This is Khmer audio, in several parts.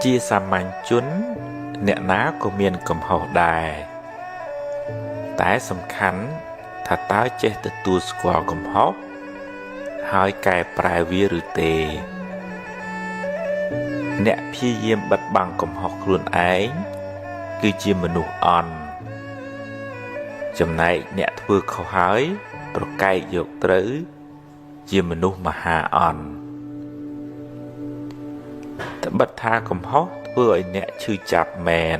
ជាសាមញ្ញជនអ្នកណាក៏មានកំហុសដែរតែសំខាន់ថាតើចេះទទួលស្គាល់កំហុសហើយកែប្រែវាឬទេអ្នកព្យាយាមបិទបាំងកំហុសខ្លួនឯងគឺជាមនុស្សអន់ចំណែកអ្នកធ្វើខុសហើយប្រកែកយកត្រូវជាមនុស្សមហាអន់ត្បិតថាកំហុសធ្វើឲ្យអ្នកឈឺចាប់មែន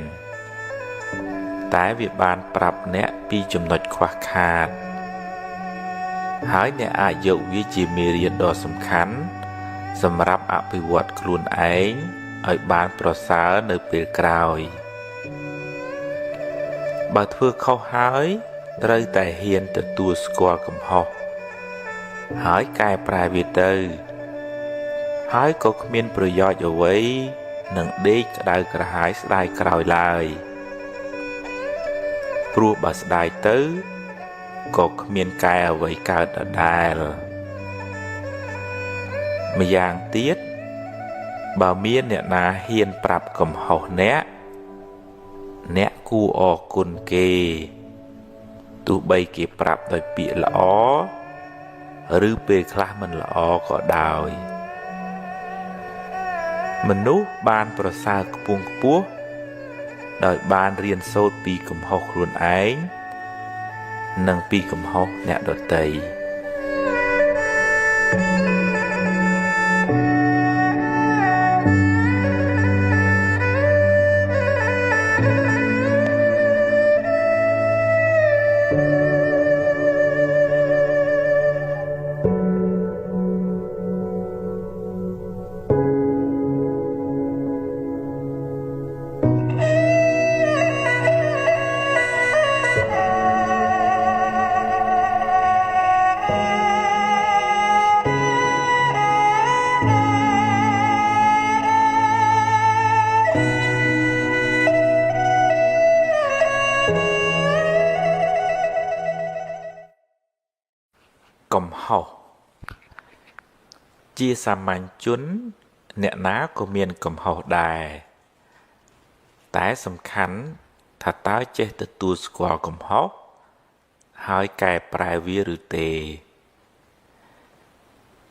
តែវាបានប្រាប់អ្នកពីចំណុចខ្វះខាតហើយអ្នកអាចយកវាជាមេរៀនដ៏សំខាន់សម្រាប់អភិវឌ្ឍខ្លួនឯងឲ្យបានប្រសើរនៅពេលក្រោយបើធ្វើខុសហើយត្រូវតែហ៊ានទទួលស្គាល់កំហុសហើយកែប្រែវាទៅហើយក៏គ្មានប្រយោជន៍អ្វីនឹងដេកក្តៅក្រហាយស្ដាយក្រោយឡើយព្រោះបើស្ដាយទៅក៏គ្មានកែអ្វីកើតដដែលម្យ៉ាងទៀតបើមានអ្នកណាហ៊ានប្រាប់កំហុសអ្នកគួរអរគុណគេទោះបីគេប្រាប់ដោយពាក្យល្អឬពេលខ្លះមិនល្អក៏ដោយមនុស្សបានប្រសើរខ្ពង់ខ្ពស់ដោយបានរៀនសូត្រពីកំហុសខ្លួនឯងនិងពីកំហុសអ្នកដទៃកំហុសជាសាមញ្ញជនអ្នកណាក៏មានកំហុសដែរតែសំខាន់ថាតើចេះទទួលស្គាល់កំហុសហើយកែប្រែវាឬទេ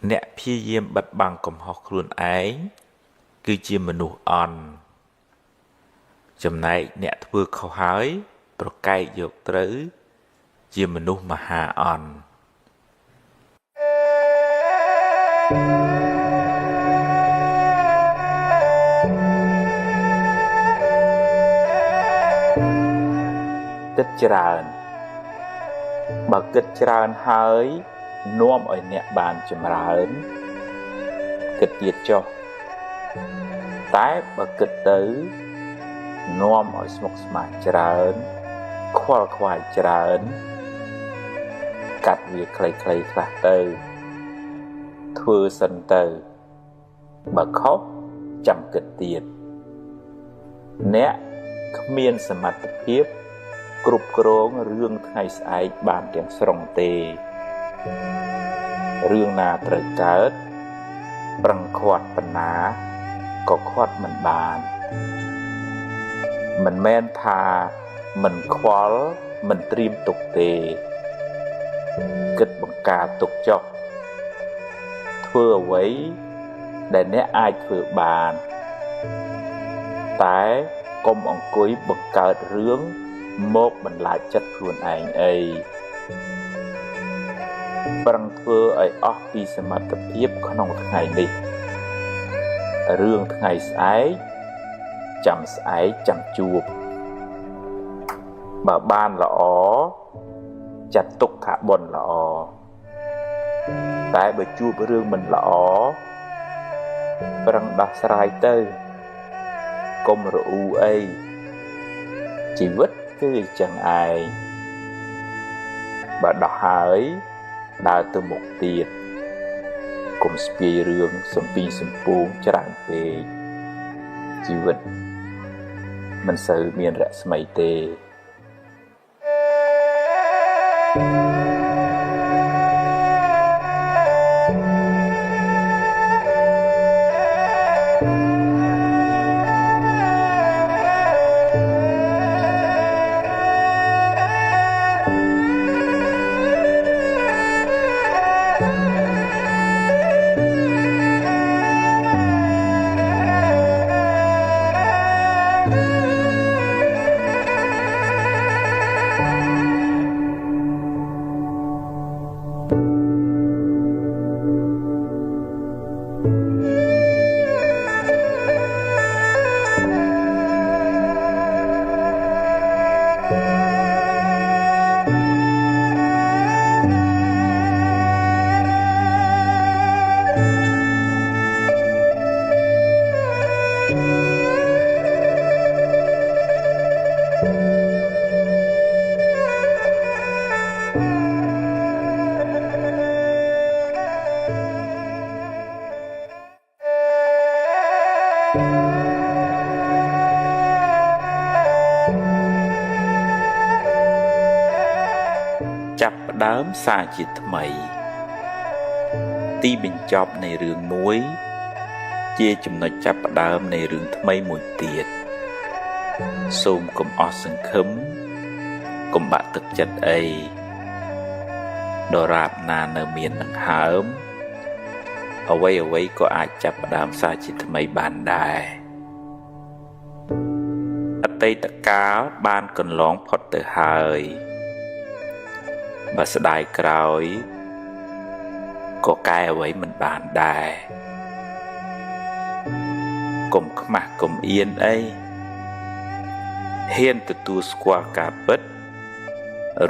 អ្នកព្យាយាមបិទបាំងកំហុសខ្លួនឯងគឺជាមនុស្សអន់ចំណែកអ្នកធ្វើខុសហើយប្រកែកយកត្រូវជាមនុស្សមហាអន់គិតច្រើនបើគិតច្រើនហើយនាំឲ្យអ្នកបានចម្រើនគិតទៀតចុះតែបើគិតទៅនាំឲ្យស្មុគស្មាញច្រើនខ្វល់ខ្វាយច្រើនកាត់វាខ្លីៗខ្លះទៅធ្វើសិនទៅបើខុសចាំគិតទៀតអ្នកគ្មានសមត្ថភាពគ្រប់គ្រងរឿងថ្ងៃស្អែកបានទាំងស្រុងទេរឿងណាត្រូវកើតប្រឹងខាត់ប៉ុណ្ណាក៏ខាត់មិនបានមិនមែនថាមិនខ្វល់មិនត្រៀមទុកទេគិតបង្ការទុកចុះធ្វើអ្វីដែលអ្នកអាចធ្វើបានតែកុំអង្គុយបង្កើតរឿងមកបន្លាចចិត្តខ្លួនឯងអីប្រឹងធ្វើឲ្យអស់ពីសមត្ថភាពក្នុងថ្ងៃនេះរឿងថ្ងៃស្អែកចាំស្អែកចាំជួបបើបានល្អចាត់ទុកថាបុណ្យល្អតែបើជួបរឿងមិនល្អប្រឹងដោះស្រាយទៅកុំរអ៊ូអីជីវិតគឺអញ្ចឹងឯងបើដោះហើយដើរទៅមុខទៀតកុំស្ពាយរឿងសំពីសំពងច្រើនពេកជីវិតមិនសូវមានរស្មីទេ ចាប់ផ្ដើមសារជាថ្មីទីបញ្ចប់នៃរឿងមួយជាចំណុចចាប់ផ្ដើមនៃរឿងថ្មីមួយទៀតសូមកុំអស់សង្ឃឹមកុំបាក់ទឹកចិត្តអីដរាបណានៅមានដង្ហើមអ្វីក៏អាចចាប់ផ្ដើមសារជាថ្មីបានដែរអតីតកាលបានកន្លងផុតទៅហើយបើស្ដាយក្រោយក៏កែអ្វីមិនបានដែរកុំខ្មាស់កុំអៀនអីហ៊ានទទួលស្គាល់ការពិត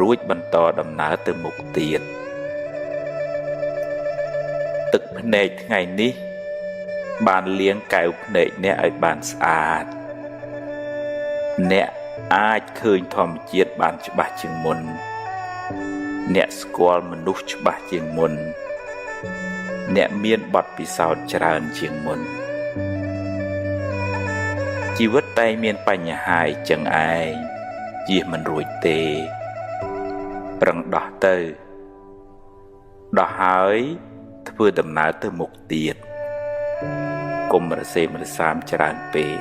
រួចបន្តដំណើរទៅមុខទៀតទឹកភ្នែកថ្ងៃនេះបានលាងកែវភ្នែកអ្នកឲ្យបានស្អាតអ្នកអាចឃើញធម្មជាតិបានច្បាស់ជាងមុនអ្នកស្គាល់មនុស្សច្បាស់ជាងមុនអ្នកមានបទពិសោធន៍ច្រើនជាងមុនជីវិតតែមានបញ្ហាអីចឹងឯងជៀសមិនរួចទេប្រឹងដោះទៅដោះហើយធ្វើដំណើរទៅមុខទៀតកុំរសេមរសាមច្រើនពេក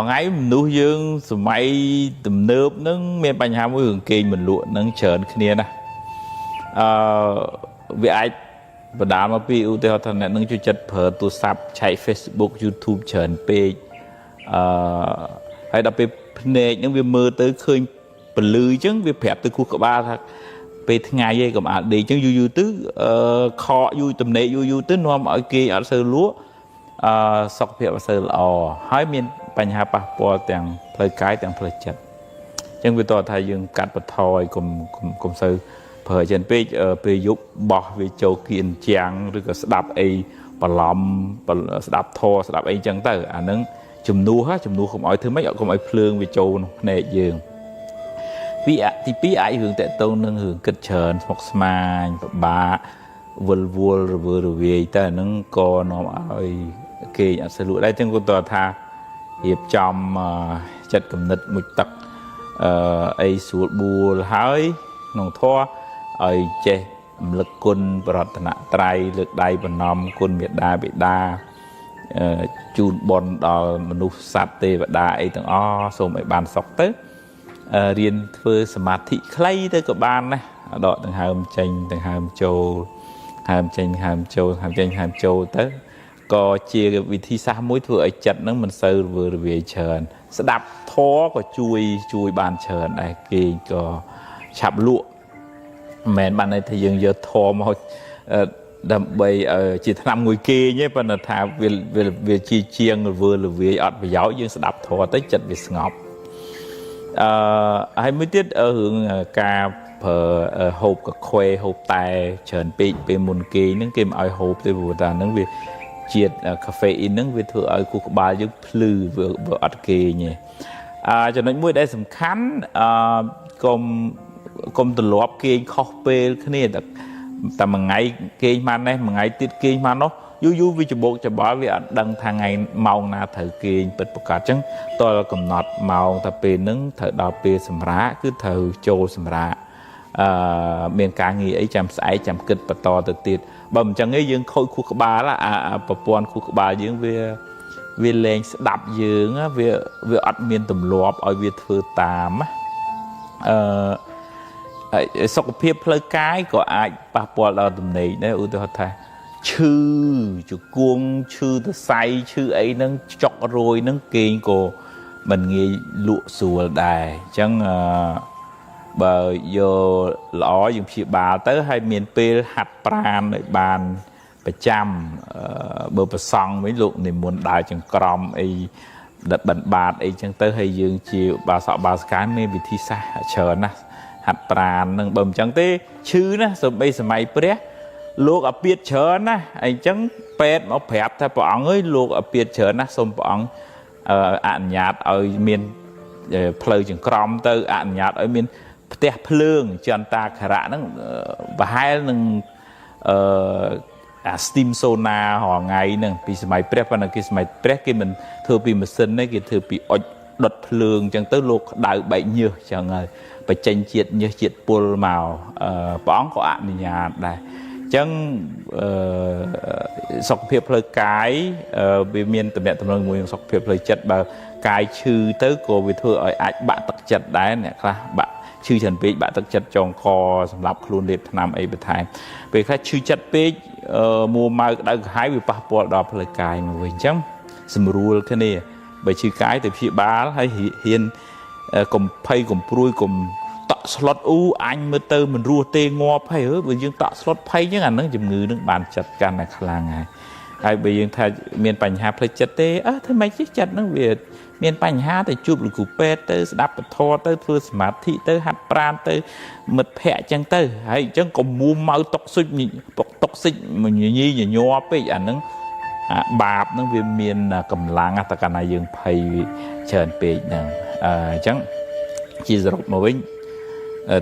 ថ្ងៃមនុស្សយើងសម័យទំនើបហ្នឹងមានបញ្ហាមួយរឿងគេងមិនលក់ហ្នឹងច្រើនគ្នាណាវាអាចបណ្ដាលមកពីឧទាហរណ៍ថាអ្នកនឹងជួយចិត្តប្រើទូរស័ព្ទឆែក Facebook YouTube ច្រើនពេកហើយដល់ពេលភ្នែកហ្នឹងវាមើលទៅឃើញពលឺអញ្ចឹងវាប្រាប់ទៅគូក្បាលថាពេលថ្ងៃឯងកុំអាលដេកអញ្ចឹងយូរទៅខកយូរទំនេកយូរទៅនាំឲ្យគេអត់សូវលក់សុខភាពអត់សូវល្អហើយមានបញ្ហាប៉ះពាល់ទាំងផ្លូវកាយទាំងផ្លូវចិត្តអញ្ចឹងវាតើថាយើងកាត់បន្ថយកុំសូវប្រើច្រើនពេកពេលយប់បោះវាចូលគៀនជាងឬក៏ស្ដាប់អីបន្លំស្ដាប់ធរស្ដាប់អីអញ្ចឹងទៅអាហ្នឹងជំនួសកុំឲ្យធ្វើម៉េចកុំឲ្យភ្លើងវាចូលក្នុងភ្នែកយើងទី2អាចរឿងតកតងនឹងរឿងគិតច្រើនស្មុគស្មាញពិបាកវល់រវើរវាយតែអាហ្នឹងក៏នាំឲ្យគេអត់ស្រួលដែរអញ្ចឹងគាត់តើថារៀបចំចិត្តគំនិតមួយទឹកអីស្រួលបួលហើយក្នុងធម៌ឲ្យចេះរំលឹកគុណបរតនត្រ័យលើកដៃប្រណម្យគុណមេត្តាបិតាជូនបុណ្យដល់មនុស្សសត្វទេវតាអីទាំងអស់សូមឲ្យបានសុខទៅរៀនធ្វើសមាធិខ្លីទៅក៏បានដែរដកដង្ហើមចេញដង្ហើមចូលហើមចេញហើមចូលហើមចេញហើមចូលទៅក៏ជាវិធីសាស្ត្រមួយធ្វើឲ្យចិត្តហ្នឹងមិនសូវរវើរវាយច្រើនស្ដាប់ធម៌ក៏ជួយបានច្រើនដែរគេក៏ឆាប់លក់មិនមែនបានន័យថាយើងយកធម៌មកដើម្បីជាថ្នាំមួយគេទេប៉ុន្តែថាវាជាងរវើរវាយអត់ប្រយោជន៍យើងស្ដាប់ធម៌ទៅចិត្តវាស្ងប់ហើយមួយទៀតរឿងការប្រើហូបកខ្វេហូបតែច្រើនពេកពេលមុនគេហ្នឹងគេមិនឲ្យហូបទេព្រោះថាហ្នឹងវា ជាតិកាហ្វេអ៊ីនហ្នឹងវាធ្វើឲ្យខួរក្បាលយើងភ្លឺវាអត់គេងទេចំណុចមួយដែលសំខាន់កុំទម្លាប់គេងខុសពេលគ្នាតែមួយថ្ងៃគេងមកនេះមួយថ្ងៃទៀតគេងមកនោះយូរវាច្បោកច្បល់វាអត់ដឹងថាថ្ងៃម៉ោងណាត្រូវគេងពិតប្រាកដអញ្ចឹងតើកំណត់ម៉ោងថាពេលហ្នឹងត្រូវដល់ពេលសម្រាកគឺត្រូវចូលសម្រាកមានការងារអីចាំស្អែកចាំគិតបន្តទៅទៀតបើមិនអញ្ចឹងទេយើងខូចខួរក្បាលប្រព័ន្ធខួរក្បាលយើងវាលែងស្ដាប់យើងវាអត់មានទម្លាប់ឲ្យវាធ្វើតាមសុខភាពផ្លូវកាយក៏អាចប៉ះពាល់ដល់ទំនេរដែរឧទាហរណ៍ថាឈឺជង្គង់ឈឺសរសៃឈឺអីហ្នឹងចុករយហ្នឹងគេងក៏មិនងាយលក់ស្រួលដែរអញ្ចឹងបើយកល្អយើងព្យាបាលទៅហើយមានពេលហាត់ប្រាណឲ្យបានប្រចាំបើប្រសង់វិញលោកនិមន្តដើរចង្ក្រមអីដិតបណ្ឌបាតអីចឹងទៅហើយយើងជាបាសកបាសកានមានវិធីសាស្ត្រច្រើនណាស់ហាត់ប្រាណនឹងបើមិនចឹងទេឈឺណាសូម្បីសម័យព្រះលោកអាពាតច្រើនណាអញ្ចឹងពេទ្យមកប្រាប់ថាព្រះអង្គអើយលោកអាពាតច្រើនណាសូមព្រះអង្គអនុញ្ញាតឲ្យមានផ្លូវចង្ក្រមទៅអនុញ្ញាតឲ្យមានផ្ទះភ្លើងចន្តាខរៈហ្នឹងប្រហែលនឹងស្ទីមសូណារហងៃហ្នឹងពីសម័យព្រះប៉ុន្តែគេសម័យព្រះគេមិនធ្វើពីម៉ាស៊ីនទេគេធ្វើពីអុចដុតភ្លើងអញ្ចឹងទៅលោកក្តៅបែកញើសអញ្ចឹងហើយបញ្ចេញជាតិញើសជាតិពុលមកព្រះអង្គក៏អនុញ្ញាតដែរអញ្ចឹងសុខភាពផ្លូវកាយវាមានតំណែងមួយនឹងសុខភាពផ្លូវចិត្តបើកាយឈឺទៅក៏វាធ្វើឲ្យអាចបាក់ទឹកចិត្តដែរអ្នកខ្លះបាក់ឈឺច្រើនពេកបាក់ទឹកចិត្តចងកសម្រាប់ខ្លួនលេបថ្នាំអីបន្ថែមពេលខ្លះឈឺចិត្តពេកមួម៉ៅក្តៅក្រហាយវាប៉ះពាល់ដល់ផ្លូវកាយមកវិញអញ្ចឹងសម្រួលគ្នាបើឈឺកាយទៅព្យាបាលហើយហ៊ានកុំភ័យកុំព្រួយកុំតក់ស្លុតអញមើលទៅមិនរស់ទេងាប់ហើយបើយើងតក់ស្លុតភ័យអញ្ចឹងអានឹងជំងឺនឹងបានចាត់កាន់តែខ្លាំងហើយបើយើងថាមានបញ្ហាផ្លូវចិត្តទេធ្វើម៉េចទេចិត្តនឹងវាមានបញ្ហាទៅជួបលោកគ្រូពេទ្យទៅស្ដាប់ពធទៅធ្វើសមាធិទៅហាត់ប្រាណទៅមិត្តភ័ក្តិអញ្ចឹងទៅហើយអញ្ចឹងកុំមួម៉ៅតុកស៊ុចតុកស៊ិចញញីញញ័រពេកអានឹងបាបនឹងវាមានកម្លាំងតែកាលណាយើងភ័យច្រើនពេកហ្នឹងអញ្ចឹងជាសរុបមកវិញ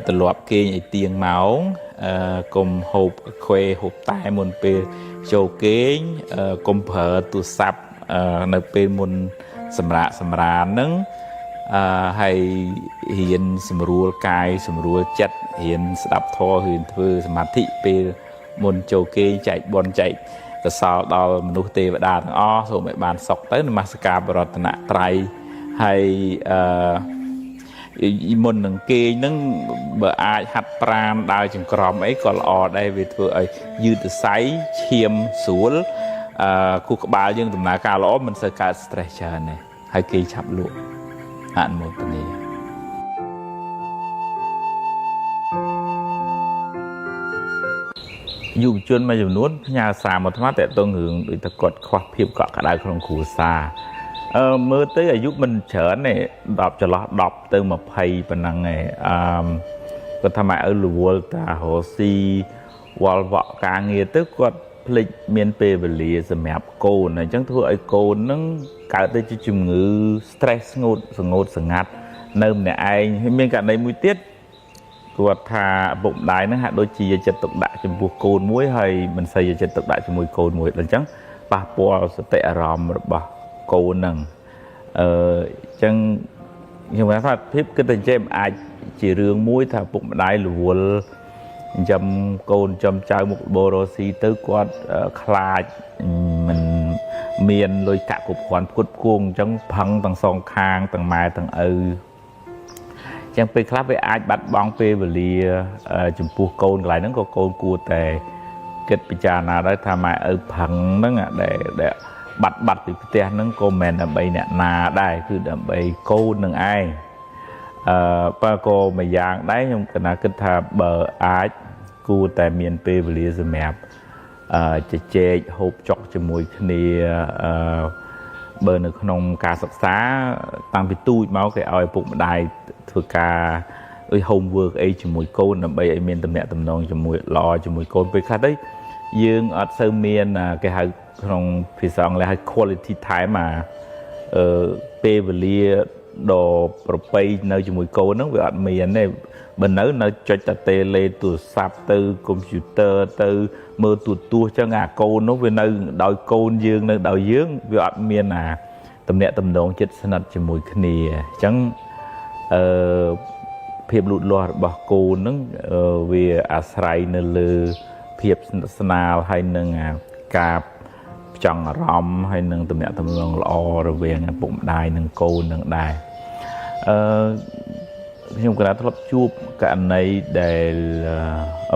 ទម្លាប់គេងឲ្យទៀងម៉ោងកុំហូបខ្វេហូបតែមុនពេលចូលគេងកុំប្រើទូរស័ព្ទនៅពេលមុនសម្រាកសម្រានហ្នឹងហើយរៀនសម្រួលកាយសម្រួលចិត្តរៀនស្ដាប់ធម៌រៀនធ្វើសមាធិពេលមុនចូលគេងចែកបុណ្យចែកកសលដល់មនុស្សទេវតាទាំងអស់សូមឲ្យបានសុខទៅនមស្ការបរតនត្រ័យហើយមុននឹងគេងហ្នឹងបើអាចហាត់ប្រាណដើរចង្ក្រមអីក៏ល្អដែរវាធ្វើឲ្យយឺតសៃឈាមស្រួលខួរក្បាលយើងដំណើរការល្អមិនសូវកើត stress ច្រើនទេហើយគេឆាប់លក់អនុមោទនាយុវជនមួយចំនួនផ្ញើសារមកថ្មតែតងរឿងដូចតែគាត់ខ្វះភាពកក់ក្ដៅក្នុងគ្រួសារមើលទៅអាយុមិនច្រើនទេ10ចន្លោះ10ទៅ20ប៉ុណ្ណឹងឯងគាត់ថាម៉ែឪរវល់តារស់ស៊ីវល់វក់ការងារទៅគាត់ភ្លេចមានពេលវេលាសម្រាប់កូនអញ្ចឹងធ្វើឲ្យកូនហ្នឹងកើតទៅជាជំងឺ stress ស្ងួតសង្ងាត់នៅម្នាក់ឯងហើយមានករណីមួយទៀតគាត់ថាឪពុកម្ដាយហ្នឹងហាក់ដូចជាយកចិត្តទុកដាក់ចំពោះកូនមួយហើយមិនសូវយកចិត្តទុកដាក់ជាមួយកូនមួយដល់អញ្ចឹងប៉ះពាល់សតិអារម្មណ៍របស់កូនហ្នឹងអញ្ចឹងខ្ញុំថាភាពគិតតែចេះអាចជារឿងមួយថាឪពុកម្ដាយរវល់ចិញ្ចឹមកូនចំចៅមុខរបររស់ស៊ីទៅគាត់ខ្លាចមិនមានលុយកាក់គ្រប់គ្រាន់ផ្គត់ផ្គង់អញ្ចឹងផឹងទាំងសងខាងទាំងម៉ែទាំងឪអញ្ចឹងពេលខ្លះវាអាចបាត់បង់ពេលវេលាចំពោះកូនកន្លែងហ្នឹងក៏កូនគួរតែគិតពិចារណាដែរថាម៉ែឪផឹងហ្នឹងដែលបាត់ពីផ្ទះហ្នឹងក៏មិនដើម្បីអ្នកណាដែរគឺដើម្បីកូននឹងឯងបើក៏មួយយ៉ាងដែរខ្ញុំគណៈគិតថាបើអាចគួរតែមានពេលវេលាសម្រាប់ជជែកហូបចុកជាមួយគ្នាបើនៅក្នុងការសិក្សាតាំងពីទូចមកគេឲ្យឪពុកម្ដាយធ្វើការដូច homework អីជាមួយកូនដើម្បីឲ្យមានទំនាក់ទំនងជាមួយល្អជាមួយកូនពេលខ្លះទៅយើងអត់សូវមានគេហៅ ក្នុងភាសាអង់គ្លេសហៅ quality time ពេលវេលាដ៏ប្រពៃនៅជាមួយកូនហ្នឹងវាអត់មានទេបើនៅចុចតែតេឡេទូរស័ព្ទទៅកុំព្យូទ័រទៅមើលទូរទស្សន៍ចឹងអាកូននោះវានៅដោយកូនយើងនៅដោយយើងវាអត់មានទំនាក់ទំនងចិត្តស្និទ្ធជាមួយគ្នាអញ្ចឹងភាពលូតលាស់របស់កូនហ្នឹងវាអាស្រ័យនៅលើភាពស្និទ្ធស្នាលហើយនឹងការចង់អារម្មណ៍ហើយនឹងទំនាក់ទំនងល្អរវាងឪពុកម្ដាយនិងកូននឹងដែរខ្ញុំក៏ធ្លាប់ជួបករណីដែល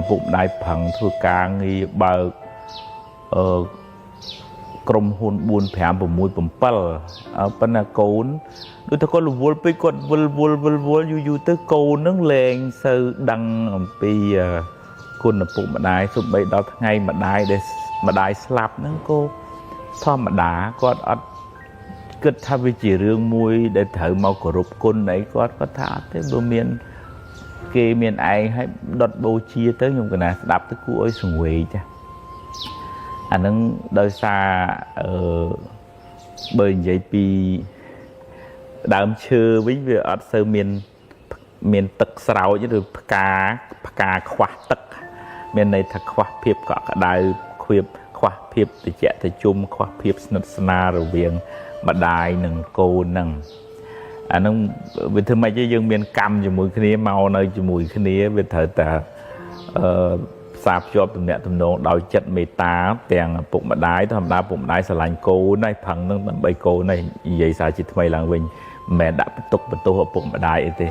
ឪពុកម្ដាយប្រឹងធ្វើការងារបើកក្រុមហ៊ុន4 5 6 7ប៉ុន្តែកូនដូចតែគាត់រវល់ពេកគាត់វល់យូរទៅកូននឹងលែងសូវដឹងអំពីគុណឪពុកម្ដាយសូម្បីដល់ថ្ងៃម្ដាយស្លាប់ហ្នឹងក៏ធម្មតាគាត់អត់គិតថាវាជារឿងមួយដែលត្រូវមកគោរពគុណអីគាត់ថាអត់ទេបើមានគេមានឯងឲ្យដុតបូជាទៅខ្ញុំកណាស្ដាប់ទៅគួរឲ្យសង្វេគចាអាហ្នឹងដោយសារបើនិយាយពីដើមឈើវិញវាអត់សូវមានទឹកស្រោចឬផ្កាខ្វះទឹកមានន័យថាខ្វះភាពកក់ក្ដៅខ្វះភាពត្រជាក់ត្រជុំខ្វះភាពស្និទ្ធស្នាលរវាងម្ដាយនិងកូនហ្នឹងអាហ្នឹងវាធ្វើម៉េចយើងមានកម្មជាមួយគ្នាមកនៅជាមួយគ្នាវាត្រូវតែផ្សារភ្ជាប់ទំនាក់ទំនងដោយចិត្តមេត្តាទាំងឪពុកម្ដាយធម្មតាឪពុកម្ដាយស្រឡាញ់កូនហើយផឹងនឹងដើម្បីកូនហើយនិយាយសារជាថ្មីឡើងវិញមិនមែនដាក់បន្ទុកបន្ទោសឪពុកម្ដាយអីទេ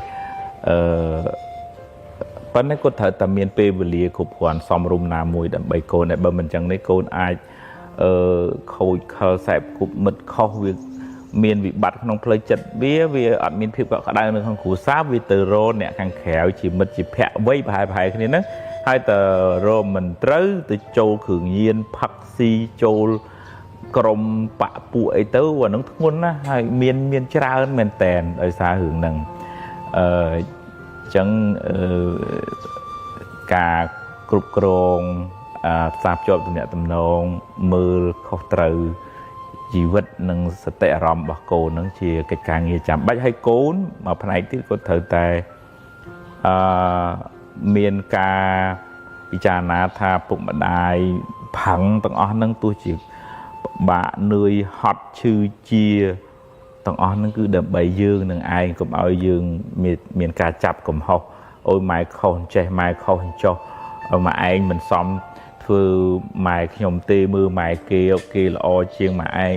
ប៉ុន្តែគាត់ត្រូវតែមានពេលវេលាគ្រប់គ្រាន់សមរម្យណាមួយដើម្បីកូនតែបើមិនអញ្ចឹងនេះកូនអាចខូចខលសែបគប់មិត្តខុសវាមានវិបត្តិក្នុងផ្លូវចិត្តវាអត់មានភាពកក់ក្ដៅនៅក្នុងគ្រួសារវាទៅរកអ្នកខាងក្រៅជាមិត្តជាភក្តិវ័យប្រហែលគ្នាហ្នឹងហើយតើរកមិនត្រូវទៅចូលគ្រឿងញៀនផឹកស៊ីចូលក្រុមបពពួកអីទៅអាហ្នឹងធ្ងន់ណាស់ហើយមានច្រើនមែនតែនដោយសាររឿងហ្នឹងអញ្ចឹងការគ្រប់គ្រងផ្សារភ្ជាប់ទំនាក់ទំនងមើលខុសត្រូវជីវិតនិងសតិអារម្មណ៍របស់កូនហ្នឹងជាកិច្ចការងារចាំបាច់ហើយកូនមកផ្នែកទៀតគាត់ត្រូវតែមានការពិចារណាថាពុកម្ដាយផឹងទាំងអស់ហ្នឹងទោះជាពិបាកនឿយហត់ឈឺជាទាំងអស់ហ្នឹងគឺដើម្បីយើងនឹងឯងកុំឲ្យយើងមានការចាប់កំហុសអូយម៉ែខុសអញ្ចេះម៉ែខុសអញ្ចោះម៉ែឯងមិនសមធ្វើម៉ែខ្ញុំទេមើលម៉ែគេល្អជាងម៉ែឯង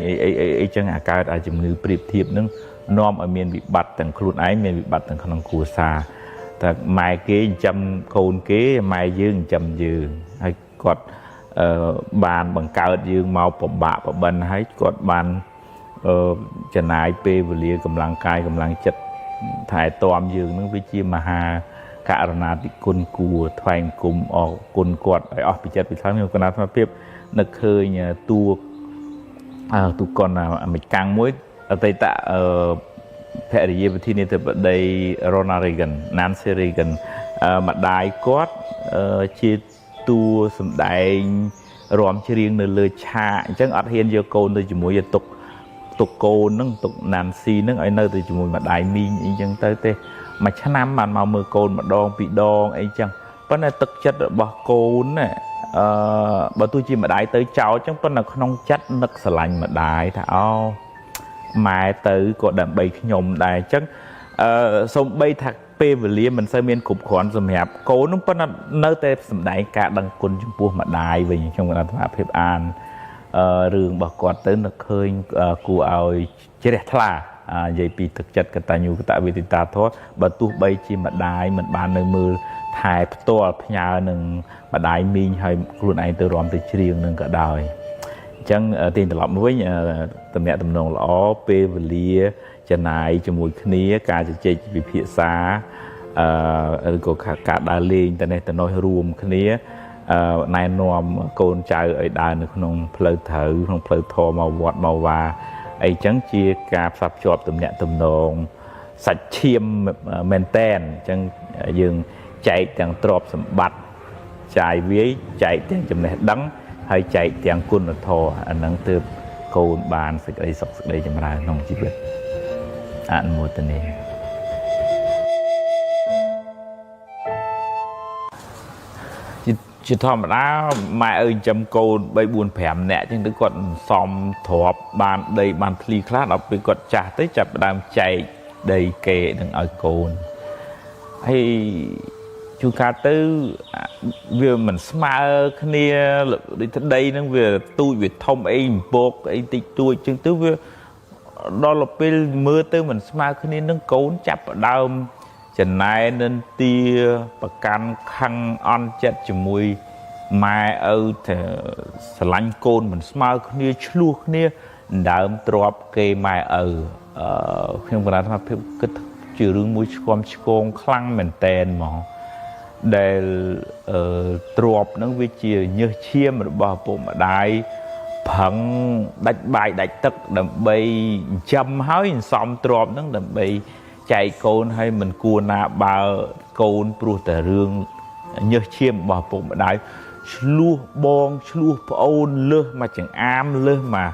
អីចឹងអាកើតឲ្យជំងឺប្រៀបធៀបហ្នឹងនាំឲ្យមានវិបត្តិទាំងខ្លួនឯងមានវិបត្តិទាំងក្នុងគ្រួសារតែម៉ែគេចិញ្ចឹមកូនគេម៉ែយើងចិញ្ចឹមយើងហើយគាត់បានបង្កើតយើងមកពិបាកបបិនហើយគាត់បានចំណាយពេលវេលាកម្លាំងកាយកម្លាំងចិត្តថែទាំយើងនឹងវាជាមហាករណាធិគុណគួរថ្វាយគុំអរគុណគាត់ឲ្យអស់ពីចិត្តពីខាងខ្ញុំគណៈស្មារតីនឹកឃើញទូកុនអាមេរិកាំងមួយអតីតភរិយាប្រធានាធិបតី Ronald Reagan Nancy Reagan ម្ដាយគាត់ជាតួសម្ដែងរាំច្រៀងនៅលើឆាកអញ្ចឹងអត់ហ៊ានយកកូនទៅជាមួយទុកកូនហ្នឹងទុក Nancy ហ្នឹងឲ្យនៅទៅជាមួយម្ដាយមីងអីចឹងទៅទេមួយឆ្នាំបានមកមើលកូនម្ដងពីរដងអីចឹងប៉ុន្តែទឹកចិត្តរបស់កូនណាបើទោះជាម្ដាយទៅចោលចឹងប៉ុន្តែក្នុងចិត្តនឹកស្រឡាញ់ម្ដាយថាអូម៉ែទៅក៏ដើម្បីខ្ញុំដែរអញ្ចឹងសូម្បីថាពេលវេលាមិនសូវមានគ្រប់គ្រាន់សម្រាប់កូននោះប៉ុន្តែនៅតែសម្ដែងការដឹងគុណចំពោះម្ដាយវិញខ្ញុំគណៈភាពអានរឿងរបស់គាត់ទៅនឹកឃើញគួរឲ្យជ្រះថ្លានិយាយពីទឹកចិត្តកតញ្ញូកតវេទិតាធម៌បើទោះបីជាម្ដាយមិនបាននៅមើលថែផ្ទាល់ផ្ញើនឹងម្ដាយមីងហើយខ្លួនឯងទៅរំទៅច្រៀងនឹងក៏ដោយអញ្ចឹងទាញត្រឡប់មកវិញតំណាក់តំណងល្អពេលវេលាចំណាយជាមួយគ្នាការជជែកវិភាសាឬក៏ការដើរលេងទៅនេះទៅនោះរួមគ្នាណែនាំកូនចៅឲ្យដើរនៅក្នុងផ្លូវត្រូវក្នុងផ្លូវធម៌មកវត្តមកវាអីចឹងជាការផ្សារភ្ជាប់ទំនាក់ទំនងសាច់ឈាមមែនតែនអញ្ចឹងយើងចែកទាំងទ្រព្យសម្បត្តិចាយវាយចែកទាំងចំណេះដឹង ហើយចែកទាំងគុណធម៌អានឹងទើបកូនបានសេចក្តីសុខសេចក្តីចម្រើនក្នុងជីវិតអនុមោទនាជាធម្មតាម៉ែចិញ្ចឹមកូន3 4 5នាក់អញ្ចឹងទៅគាត់សំទ្របបានដីបានភ្លីខ្លះដល់ពេលគាត់ចាស់ទៅចាប់ផ្ដើមចែកដីគេនឹងឲ្យកូនហើយជួនកាលទៅវាមិនស្មើគ្នាដូចដីហ្នឹងវាទូចវាធំអីពកអីតិចតួចអញ្ចឹងទៅវាដល់ពេលមើលទៅមិនស្មើគ្នានឹងកូនចាប់ផ្ដើមចំណែននទាប្រកាន់ខឹងអន់ចិត្តជាមួយម៉ែឪទៅស្រឡាញ់កូនមិនស្មើគ្នាឆ្លោះគ្នាដើមទ្របគេម៉ែឪខ្ញុំគណៈថាភាពគិតជារឿងមួយឆ្គាំឆ្គងខ្លាំងមែនតែនហ្មងដែលទ្របហ្នឹងវាជាញើសឈាមរបស់ឪពុកម្ដាយប្រឹងដាច់បាយដាច់ទឹកដើម្បីចិញ្ចឹមហើយសំទ្របហ្នឹងដើម្បីចែកកូនឲ្យមិនគួរណាបើកូនព្រោះតែរឿងញើសឈាមរបស់ឪពុកម្ដាយឆ្លោះបងឆ្លោះប្អូនលើសមកចង្អាមលើសមក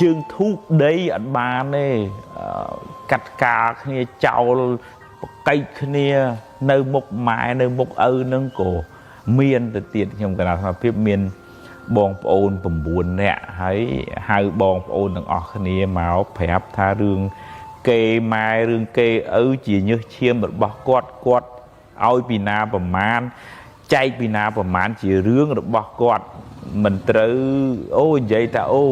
ជើងធូកដីអត់បានទេកាត់ការគ្នាចោលប្រកែកគ្នានៅមុខម៉ែនៅមុខឪនឹងក៏មានទៅទៀតខ្ញុំគណៈថាភាពមានបងប្អូន9នាក់ហើយហៅបងប្អូនទាំងអស់គ្នាមកប្រាប់ថារឿងគេម៉ែរឿងគេឪជាញើសឈាមរបស់គាត់ឲ្យពីណាប្រមាណចែកពីណាប្រមាណជារឿងរបស់គាត់មិនត្រូវអូនិយាយថាអូ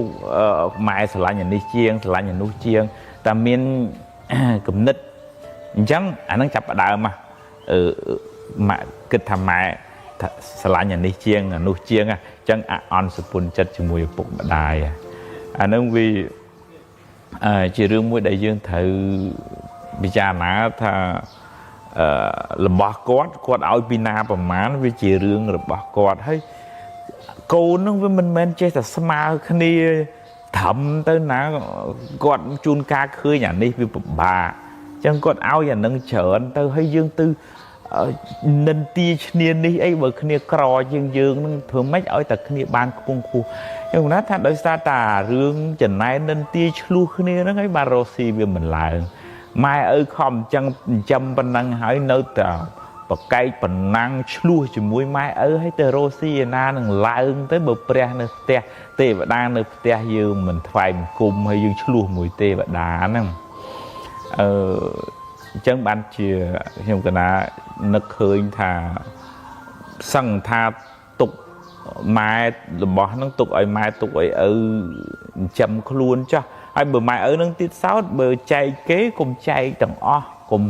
ម៉ែស្រឡាញ់អានេះជាងស្រឡាញ់អានោះជាងតែមានគំនិតអញ្ចឹងអានឹងចាប់ផ្ដើមម៉ាក់គិតថាម៉ែស្រឡាញ់អានេះជាងអានោះជាងអញ្ចឹងអន់សពុនចិត្តជាមួយឪពុកម្ដាយអានឹងវាជារឿងមួយដែលយើងត្រូវពិចារណាថារបស់គាត់ឲ្យពីណាប្រមាណវាជារឿងរបស់គាត់ហើយកូននឹងវាមិនមែនចេះតែស្មើគ្នាត្រឹមទៅណាគាត់ជួនកាលឃើញអានេះវាពិបាកអញ្ចឹងគាត់ឲ្យអានឹងច្រើនទៅហើយយើងទៅនិន្ទាឈ្នានេះអីបើគ្នាក្រយើងនឹងធ្វើម៉េចឲ្យតែគ្នាបានខ្ពង់ខ្ពស់ខ្ញុំណាថាដោយសារតារឿងចំណែននិន្ទាឆ្លោះគ្នាហ្នឹងហើយបានរស់ស៊ីវាមិនឡើងម៉ែឪខំអញ្ចឹងចិញ្ចឹមប៉ុណ្ណឹងហើយនៅតែប្រកែកប៉ុណ្ណាំងឆ្លោះជាមួយម៉ែឪហើយទៅរស់ស៊ីឯណានឹងឡើងទៅបើព្រះនៅផ្ទះទេវតានៅផ្ទះយើងមិនថ្វាយបង្គំហើយយើងឆ្លោះមួយទេវតាហ្នឹងអញ្ចឹងបានជាខ្ញុំកណានឹកឃើញថាសឹងថាទុកម៉ែរបស់ហ្នឹងទុកឲ្យម៉ែទុកឲ្យឪចិញ្ចឹមខ្លួនចាស់ហើយបើម៉ែឪនឹងទៀតសោតបើចែកគេកុំចែកទាំងអស់កុំ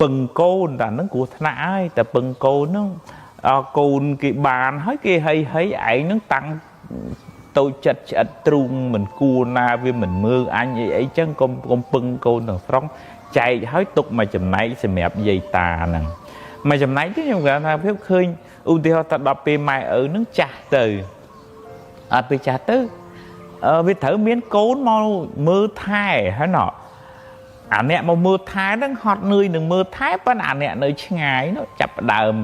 ពឹងកូនតែហ្នឹងគ្រោះថ្នាក់ហើយតែពឹងកូនហ្នឹងកូនគេបានហើយគេហីឯងហ្នឹងតាំងតូចចិត្តឆ្អិតទ្រូងមិនគួរណាវាមិនមើលអញអីចឹងកុំពឹងកូនទាំងស្រុងចែកហើយទុកមកចំណែកសម្រាប់យាយតាហ្នឹងមកចំណែកទៀតខ្ញុំគាត់ថាភាពឃើញឧទាហរណ៍ថាដល់ពេលម៉ែឪហ្នឹងចាស់ទៅអត់ពេលចាស់ទៅវាត្រូវមានកូនមកមើលថែហើយណោះអាអ្នកមកមើលថែហ្នឹងហត់នឿយនឹងមើលថែប៉ុន្តែអាអ្នកនៅឆ្ងាយនោះចាប់ផ្ដើម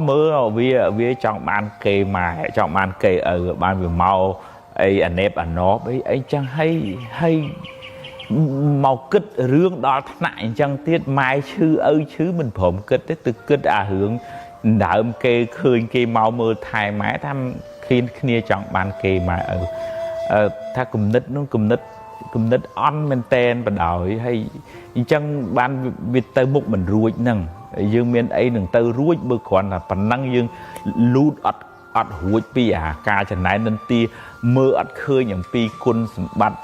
មើលវាចង់បានគេម៉ែចង់បានគេឪបានវាមកអីអាណេបអាណបអីចឹងហើយមកគិតរឿងដល់ថ្នាក់អញ្ចឹងទៀតម៉ែឈឺឪឈឺមិនព្រមគិតទេទៅគិតអារឿងដើមគេឃើញគេមកមើលថែម៉ែថាគ្នាចង់បានគេម៉ែឪថាគំនិតនោះគំនិតអន់មែនតែនបដ ாய் ហើយអញ្ចឹងបានវាទៅមុខមិនរួចហ្នឹងយើងមានអីនឹងទៅរួចបើគ្រាន់តែប៉ុណ្ណឹងយើងលូតអត់រួចពីអាការចំណែននិន្ទាមើលអត់ឃើញអំពីគុណសម្បត្តិ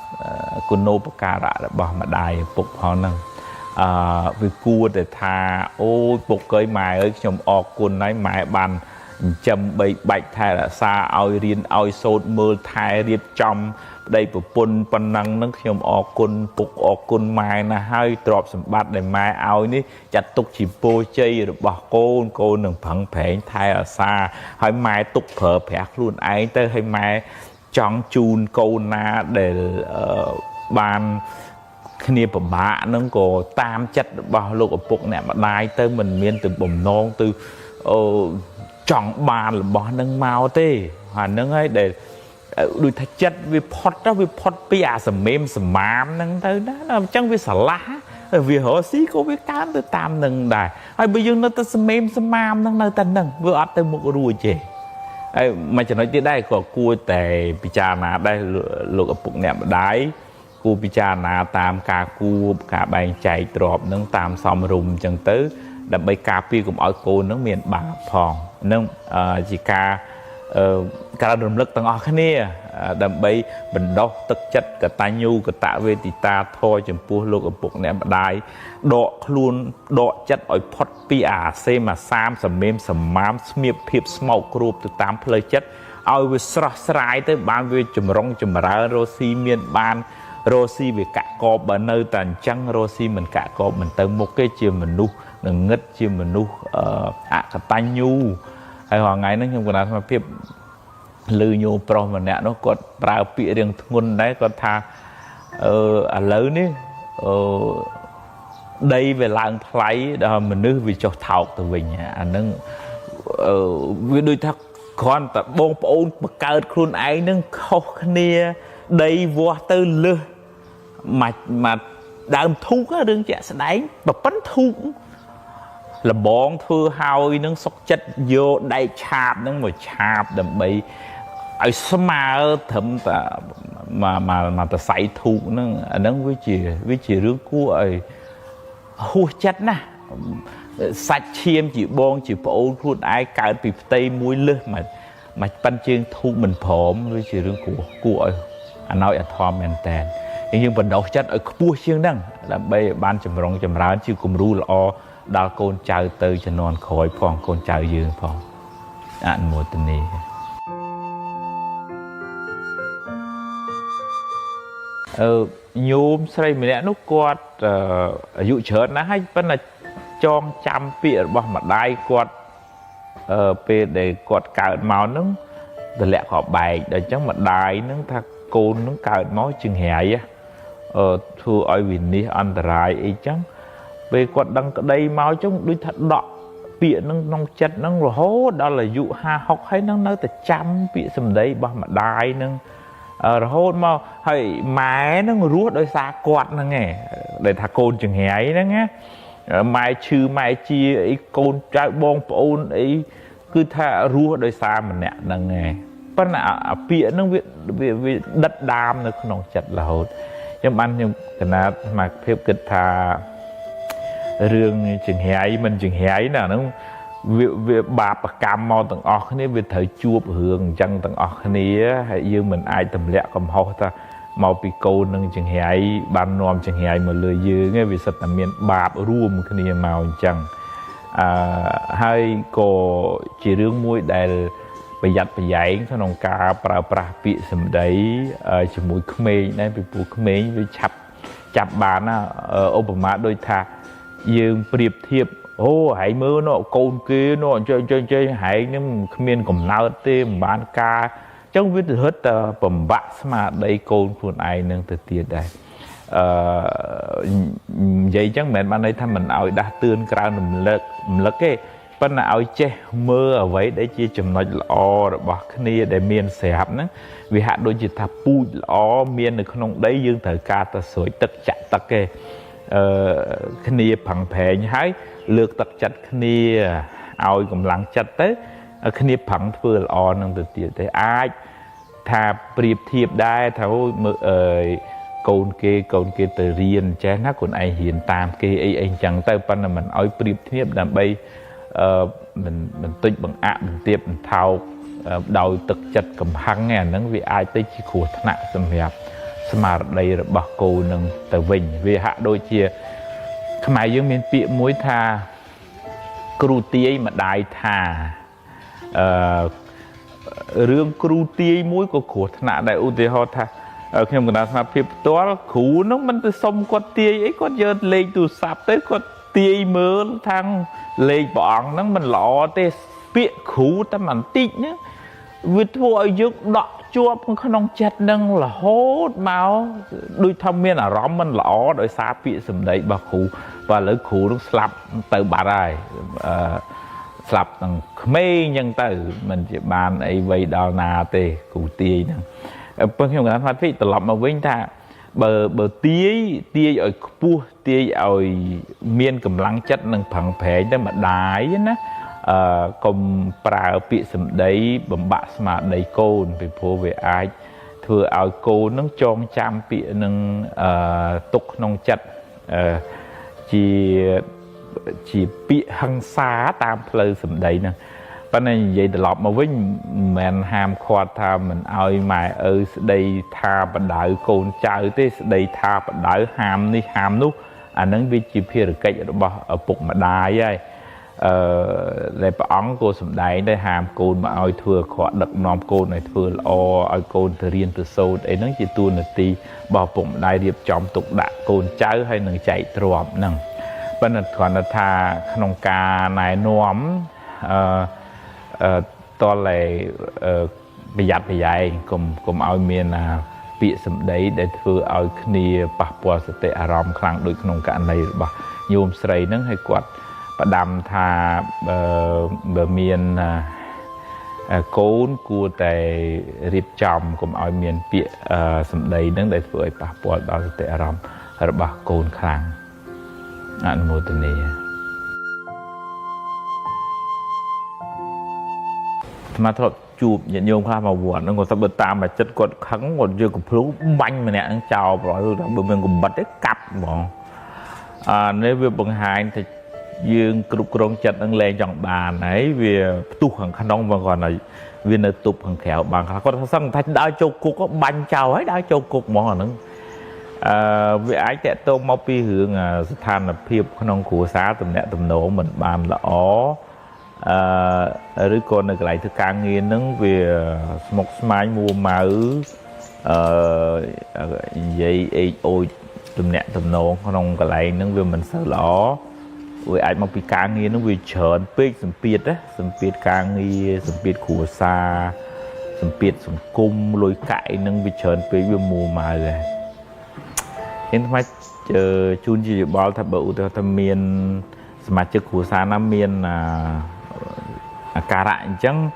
គុណូបការៈរបស់ម្ដាយឪពុកផងហ្នឹងវាគួរតែថាអូយពុកអើយម៉ែអើយខ្ញុំអរគុណហើយម៉ែបានចិញ្ចឹមបីបាច់ថែរក្សាឲ្យរៀនឲ្យសូត្រមើលថែរៀបចំប្តីប្រពន្ធប៉ុណ្ណឹងហ្នឹងខ្ញុំអរគុណពុកអរគុណម៉ែណាស់ហើយទ្រព្យសម្បត្តិដែលម៉ែឲ្យនេះចាត់ទុកជាពរជ័យរបស់កូននឹងប្រឹងប្រែងថែរក្សាហើយម៉ែទុកប្រើប្រាស់ខ្លួនឯងទៅឲ្យម៉ែចង់ជូនកូនណាដែលបានគ្នាពិបាកហ្នឹងក៏តាមចិត្តរបស់លោកឪពុកអ្នកម្ដាយទៅមិនមានទៅបំណងទៅ chọn bàn là bỏ nâng màu tê hà nâng ấy để đôi thật chất vì phật bây giờ sầm mềm sầm mám nâng tới đó là chẳng vì xả lá vì họ xí có biết tám tới tam nâng đài hay bây giờ nó ta sầm mềm sầm mám nâng nơi ta nâng vừa ắt tới một ruồi chè mà cho nói tới đây có cua tề picha nà đây lục ở bụng nẹm đáy cua picha nà tam cả cua cả bàn chạy trọp nâng tam xóm rùm chẳng tới đập bay cà phê cùng ở cô nâng miền bà phòng nâng chỉ ca cả động lực tăng ở cái này đầm bay bình đốc tất chất cả tai nhu cả tạ về thì ta thôi chừng pua lục ở bụng nẹm đáy đọ luôn đọ chất ở phật pi xem mà sam sầm mềm sầm mám miệp hiệp smoke group từ tám plei chất ao về sải tới ban về chùm rong chùm rá rosi miền ban rosi về cả cọp ở nơi tàn trăng rosi mình cả cọp mình tới một cái chiều mình nu đừng ngất chiều mình nu cả tai nhu hay hoàng ngày nó không còn làm phiệp lư nhu pro mà nè nó có bao bị riêng ngôn đấy có tha lớn ní đây về làng thái đó mình nữ vì cho thảo từ mình anh nâng vì đôi thắc con ta bông ôn mà cao khuôn ấy nâng khâu khnia đây vua tư lư mà đàm thu á đương chả sẽ đánh mà bắn thu là bọn thưa hao nâng sọc chất vô đây chạp nâng mà chạp đầm bị ở sma thầm ta mà ta xảy thu nâng với chỉ rước cua ấy hùa chất nè sạch chiêm chỉ bon chỉ bộ luôn ai cả bị tây mũi lư mà ban chương thu mình phỏng với chỉ rước cua anh nói ở thom men tàn nhưng vận động chất ở cua chiêng đăng là bây ban chầm rong chầm ráo chưa cùng ru lo đào côn chào từ cho non khỏi phòng côn chào dương phòng anh một tình này nhôm xây mình đã nút quạt dụ chớn nó hay vẫn là cho trăm pịa bao mặt đai quạt pe để quạt cào màu nứng từ lẹ họ bài để chẳng mặt đai nứng thà côn nứng cào máu chừng hè á thua ở biển đi ăn rải ấy chẳng về quạt đằng đây máu chúng đôi thật đọ pịa nứng nông chất nứng rồi hố đó là dụ ha học hay nứng nơi từ trăm pịa sầm đấy bao mặt đai nứng rồi hôn mà hay máy nó rút đôi xa quạt nó nghe để thà côn chừng hè ấy đó nghe mai chư mai chia ấy côn trái bông ôn ấy cứ thà rút đôi xa mình nè nó nghe bất là bịa nó vì đất đam nó không chặt là hốt nhưng ăn nhưng cái nào mà phép kịch thà rương chừng hè ấy mình chừng hè ấy là nó việc bà cam mò tầng ọt này việc thời chua hưởng chân tầng ọt này hay như mình ai tầm lẹ cầm hậu ta màu bị cô nâng chừng hè ấy ban nòm chừng hè mà lười dư nghe vì sạch tầm miền bạp ruộng cái này màu chân hay cô chỉ rương mũi đây bây giặt bây giấy cho nông cá pra bị sầm đấy chỉ mũi khmei này bị bù khmei với chập bàn Obama đôi thà dương priệp thiệp ô hãy mơ nó côn kia nó chơi hãy nhưng miền cầm lao tim bán ca trong viết hết bẩm bạ mà đây côn phun ai nâng từ tiền đây vậy chắc mẹ bạn ấy thăm mình ao đã tương cao nằm lật cái bên nào che mơ ở vậy để chia chùm nói lọ rồi bỏ cái này để miền xẹp nữa vì hạ đôi chỉ thà pu lọ miền được không đấy dương thời ca ta sửa tất chặt tất cái này bằng phèn hái lược tập chặt khi ao cũng lắng chặt tới khi phẳng vừa là năng từ tiền tới ai thà priệp thiệp đai thấu côn kê từ riêng chén nó còn ai hiện tam kê anh chẳng tay pan là mình oi priệp thiệp làm bay mình tích bằng ạ mình tiếp mình thao đầu tập chặt cầm hăng nghe nó vì ai tới chỉ khổ nặng xâm hẹp mà đây là bà cô nâng từ vinh vì hạ đôi chia mai dương miền bịa muối tha cừu tía mà đại thà rương cừu tía muối của khổ nạ đại u tía ho tha khi mà ta phép toán khủ nó mình từ sông con tía ấy con giờ lên từ sạp tới con tía mơ thằng lên bọn nó mình lọ tê bịa khủ ta mình tịnh nhá vì thôi dương đọ chua không nông chặt nâng là hốt máu đôi thông miên là rõm mình lỏ đôi xa bị sầm đấy bà khủ và lấy khủ nó slap từ bà này sập thằng mê nhân từ mình chỉ bàn ấy vây đào nà tê cụ tì nè bên trong cái phát phí tự lập mà vinh ta bờ tía ở pu tía ở miên cầm lăng chất nâng phẳng phế để mà đái á cùng prao bị sầm đấy bầm bạ mà đầy côn về phố về ai thừa ở cô nâng tròn chăm bị nâng tục nông chất chỉ bị hăng xá tam plơ sầm đấy nè cho nên vậy từ lọp mà với mình ham khoa tha mình ơi mà ở đây tha và đợi côn chơi tới đây tha và đợi ham đi ham nút nâng vi chỉ phía được cái ở bụng mà đai ấy để bà ống cô sầm đấy để hàm côn mà ơi thừa khó đập nóm côn này thừa ơi côn từ riêng từ sâu để nó chỉ tuôn là ti bỏ bụng đai điệp chọn tục đạn côn cháu hay nâng chạy trộm nâng bên là còn là thà nông ca này nóm to lại bị giặt bị dày cùng ơi miền bị sầm đấy để thừa ơi kia bà bùa sẽ tệ aram khang đôi nông ca này bà nhôm sấy nâng hay quạt bà đâm thà bờ miền cốn cua tại riệp chòm cùng ở miền bịa sầm đầy nâng đại phơi bà bò đó là tệ rầm rồi bà côn khang anh mua từ này mà thôi chụp nhận nhôm khá mà buồn nó còn sắp bật tam mà chất còn khắng còn chưa có phú banh mà nè anh chào rồi bờ miền cũng bật cái cặp bọn nếu việc bằng hai thì dương cục rong chặt đang lên chọn bàn ấy vì tu hàng khăn đông và còn là viên ở tục hàng khéo bằng có sang thành đá châu cục có bánh chào ấy đá châu cục món nữa vì ai chạy tô mau pi hướng than là phiệp khăn đông của xã tầm nẹt tầm nổ mình bàn là ó rồi còn được lại thứ càng nghiền nứng về một máy mua máu vậy ôi tầm nẹt tầm nổ khăn đông cái lại nứng về mình sợ lỏ với ai mà bị càng nghe nó bị chởn pê sầm piệt á sầm piệt càng nghe sầm piệt khổ xa sầm piệt sầm cung lôi cãi nó bị chởn pê bị mù mà rồi nên mà chờ chun gì bao thằng bự thằng miền mà chơi khổ xa nam miền cà rại chăng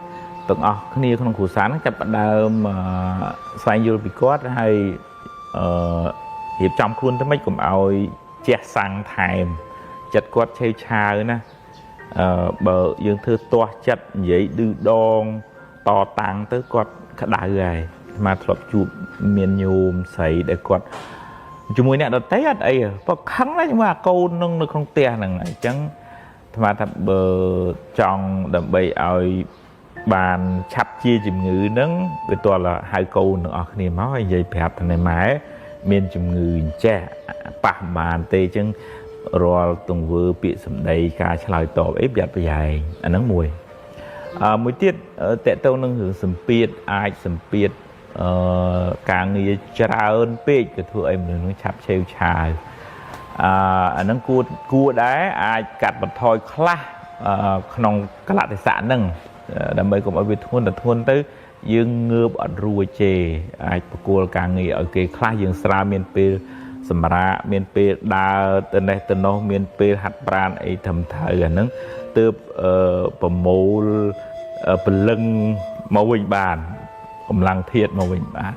từng cái này không khổ xa nó chặt bắt đầu mà xoay vô bị cốt hay hiệp trong khuôn tới mấy cùng ao che sang thèm chặt quạt chơi chà nè bờ dương thư toa chặt giấy đưa đòn to tăng tới quạt khá đại rồi mà thuật chụp miền nhôm sấy để quạt chúng mùi nè đợt thấy ở đây có khắng đấy nhưng mà câu nâng được không tiền này chẳng mà thật bờ trong đầm bầy ơi bàn chặt chia chìm ngữ nâng với toàn là hai câu nữa thì máu hay dây phép thằng này mãi miền chìm ngữ trẻ bạc bàn tê chân rồi từng vừa bị sầm đầy cả trả tổ ép giặt bây giờ anh nắng mùi mùi tiết tệ tâu nâng hưởng sầm piệt ai sầm piệt càng nghĩ trả ơn piệt cái thua em nó chạp treo trà anh nắng cua đá ai cắt bật thôi khla nòng các loại tài sản nâng đam mê của mọi việc thôn tới dương ngư bọn rùa chè ai cua càng nghĩ ở cái khla dương sra miền pê sầm ra miền pê đa tên này tên nó miền pê hạt brand ấy thầm thời nâng từ bầm mồ bầm lưng màu bình bàn bầm lăng thiệt màu bình bàn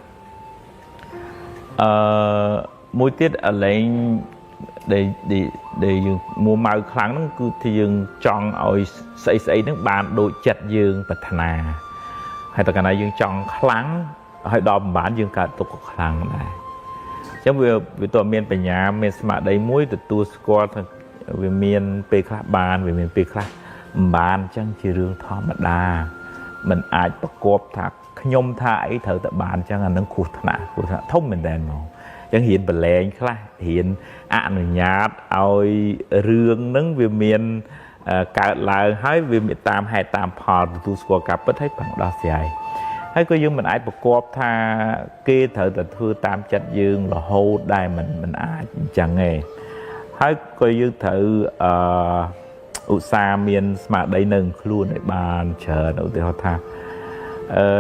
mối tiết ở lấy để mua màu kháng cứ thì dương chọn ơi xây nước bàn đội chặt dương bật thà hay tất cả này dương chọn kháng hay đòm bán dương cả tục kháng này chẳng vì tụi miền về nhà miền mà đây muối từ tu squat về miền pe khá bàn về miền pe khá bàn chẳng chỉ riêng thọ mà đa mình ai bắt cọp thạc nhôm thải thở tại bàn chẳng là nó cụt nè thông mình đèn màu chẳng hiện bẩn lén khá hiện ăn nhạt ôi riêng nâng về miền cả là hai về miền tam hay tam phò tu squat cặp bất thấy bằng đó dài hay có dương mình ai bật cọp tha kia thở tại thưa tam chặt dương là hô đài mình ai chẳng nghe hay có dương thử xa miền mà đây nâng luôn để bàn chờ đầu tiên họ tha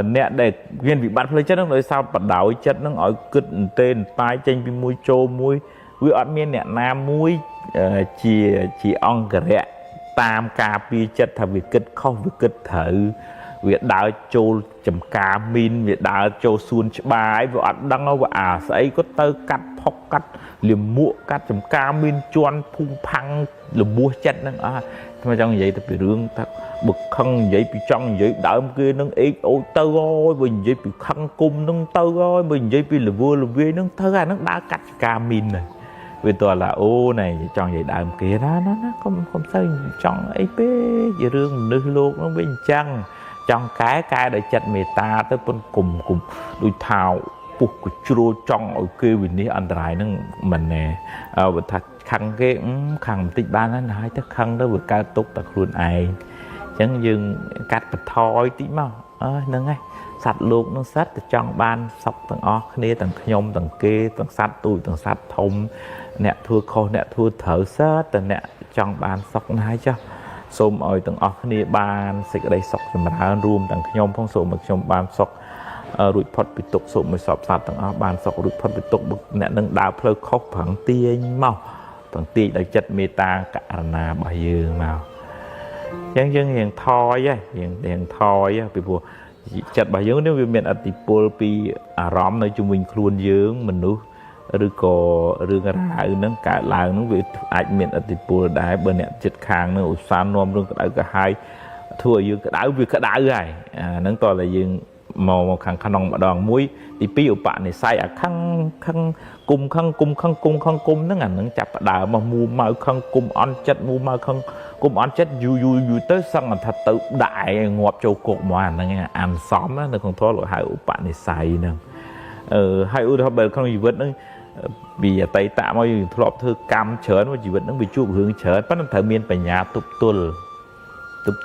nè để viên bị bắt lấy chất nó nói sao bắt đầu chất nó ở cứt tên tai tranh bị mũi trâu mũi với ở miền nè nam mũi chỉ ong cái rẹ tam ca pi chất thà việc kết không việc kết thử việc đào châu chấm cá min việc đào châu xuân bái và ăn đăng nó và ấy có tơ cắt phóc cắt liềm muộn cắt chấm cá min choan phung phăng liềm mua chất năng mà trong vậy thì rương thật bực khăn vậy bị trong vậy đỡ kia nâng ít ôi tơ ơi mình vậy bị khăn cung nâng tơ ơi mình vậy bị là vua nâng tơ nâng đã cắt cá min này vì tôi là ô này chọn vậy đỡ kia đó nó không sao chọn ấy bé vậy rương nước luôn nó bên chăng trong cái để chặt mê ta tới bên cùng đôi thảo buộc của chua trong ở kia vì ní anh trai nó mình nè thật khăn cái khăn tích ban nó nói chắc khăn đó vừa cao tốt thật luôn ai chẳng dừng cắt bật thoi tí mau nâng ấy sạch luôn nó sát từ trong ban sọc tầng o kia tầng nhôm tầng kia tầng sắt tui tầng sắt thông nè thua khô nè thua thở sát tầng nè trong ban sọc nói cho xôm ơi tầng o kia ban xịt ở đây sọc rồi mà rùm tầng nhôm phong số một trong ban sọc rụi phật bị tục số một sọc sạt tầng o ban sọc rụi phật bị tục nè nâng đào phơi khóc phẳng tia mau phẳng tia để chặt meta cả là bao nhiêu màu dân hiện thoi á hiện thoi á bị buộc chặt bao nhiêu nếu miền Atipol pi róm nơi trung bình luôn dưỡng mình nu rồi có rương ra nâng cả làng nó bị ảnh miền Atipol đái bên này chặt khang nó san nom rương cả cả hai thua dương cả đái việc cả đái này nâng to là dương màu khang khăn mà đòn muối thì pi ở bạn này sai khăn cung nó ngành nâng chặt đào mà mua màu khăn cung on chất mua màu khăn cung on chất yu tới sang là thật tự đại ngọt châu cột mà nâng ăn xóm đó nó còn thôi là hai ở bạn này sai nè hai ưu đó bờ không gì vẫn nó vì tay tạm bao nhiêu thọp thư cam chớn mà chỉ vẫn nó bị chụp hướng chớn bắt nó thở miên phải nhà tụp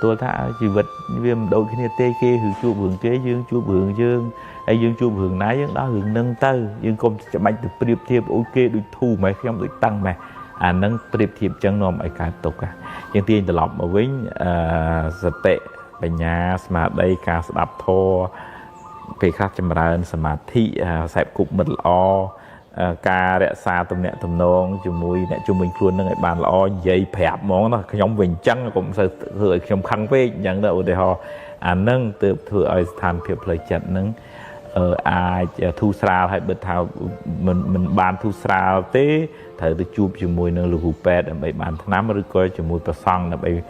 tua thả chỉ vật viêm đôi khi tê kia hướng chụp hướng kế dương chụp hướng dương hay dương chụp hướng nái dương đó hướng nâng tơ dương công cho bánh từ priệp thiệp ok được thu mấy khi ông được tăng mà nâng priệp thiệp chân nôm ở cả tục dương tiên từ lọc mà với giật tệ phải nhà mà đây cả đạp thô về khác chăm ra mà thị sẹp cục mật lo ca rẽ xa tầm nẹ tầm nông chùm mùi nẹ chùm mình luôn nâng bàn lo dây phẹp món nó nhóm bình chăng cũng sẽ thừa trong khăn với nhận đậu để họ nâng từ thừa ở thành phiệp lời chật nâng ai thu sra hay bật thảo mình bàn thu sra tế thời từ chụp chùm mùi nâng lục hụp bẹt ở bảy bàn tháng rồi coi chùm mùi bà xong là bảy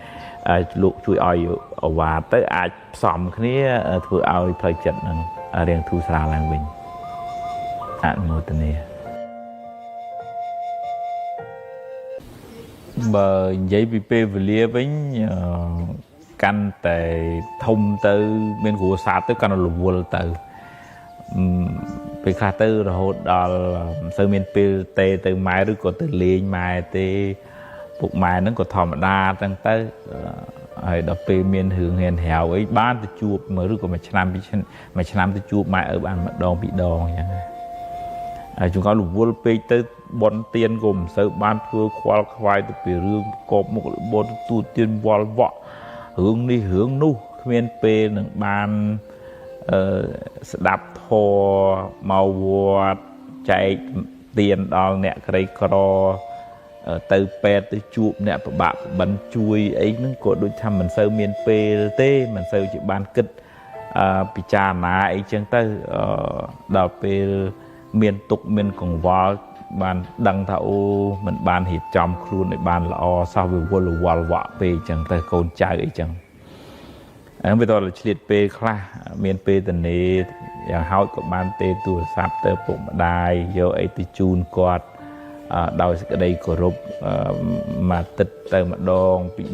lục chui oi và tới ai xóm cái thừa oi thời chật nâng riêng thu sra làng bình ngồi tên này bờ giấy bp về lia với căn tề thông tư bên của xã tới căn là lục vua từ về khá tư rồi hốt đó sơ miền pt từ mai rồi có từ liên mai tê buộc mai nó có thòm đa tăng tới hay đó về miền hướng hèn hèo ấy ban từ chuột mới rồi có mà năm từ chuột mai ở bàn mặt đòn bị đòn chúng ta lục vua tới bọn tiền gồm sơ ban thưa khoa khoai từ phía rương có một bọn tu tiên vọt vọ hướng đi hướng nu miền pê nâng ban đạp thò màu vọt chạy tiền đo nè cây cò từ pê từ chuột nè bạc bắn chui ấy nó có đôi thăm mình sơ miền pê tê mình sơ chỉ ban kịch bị trà ná ấy chẳng tới đào pê miền tục miền còn vào bàn đăng thảo mình bàn hiệp trong luôn để bàn là sao về vô là vào vạ về chẳng tới con trai ấy chẳng bây giờ là liệt pe kha miền pe tận nàyอย่างháo của ban tê tu sắp tới bụng đài do ấy từ chun quạt đào cái đây của rụp mà tịch tới mà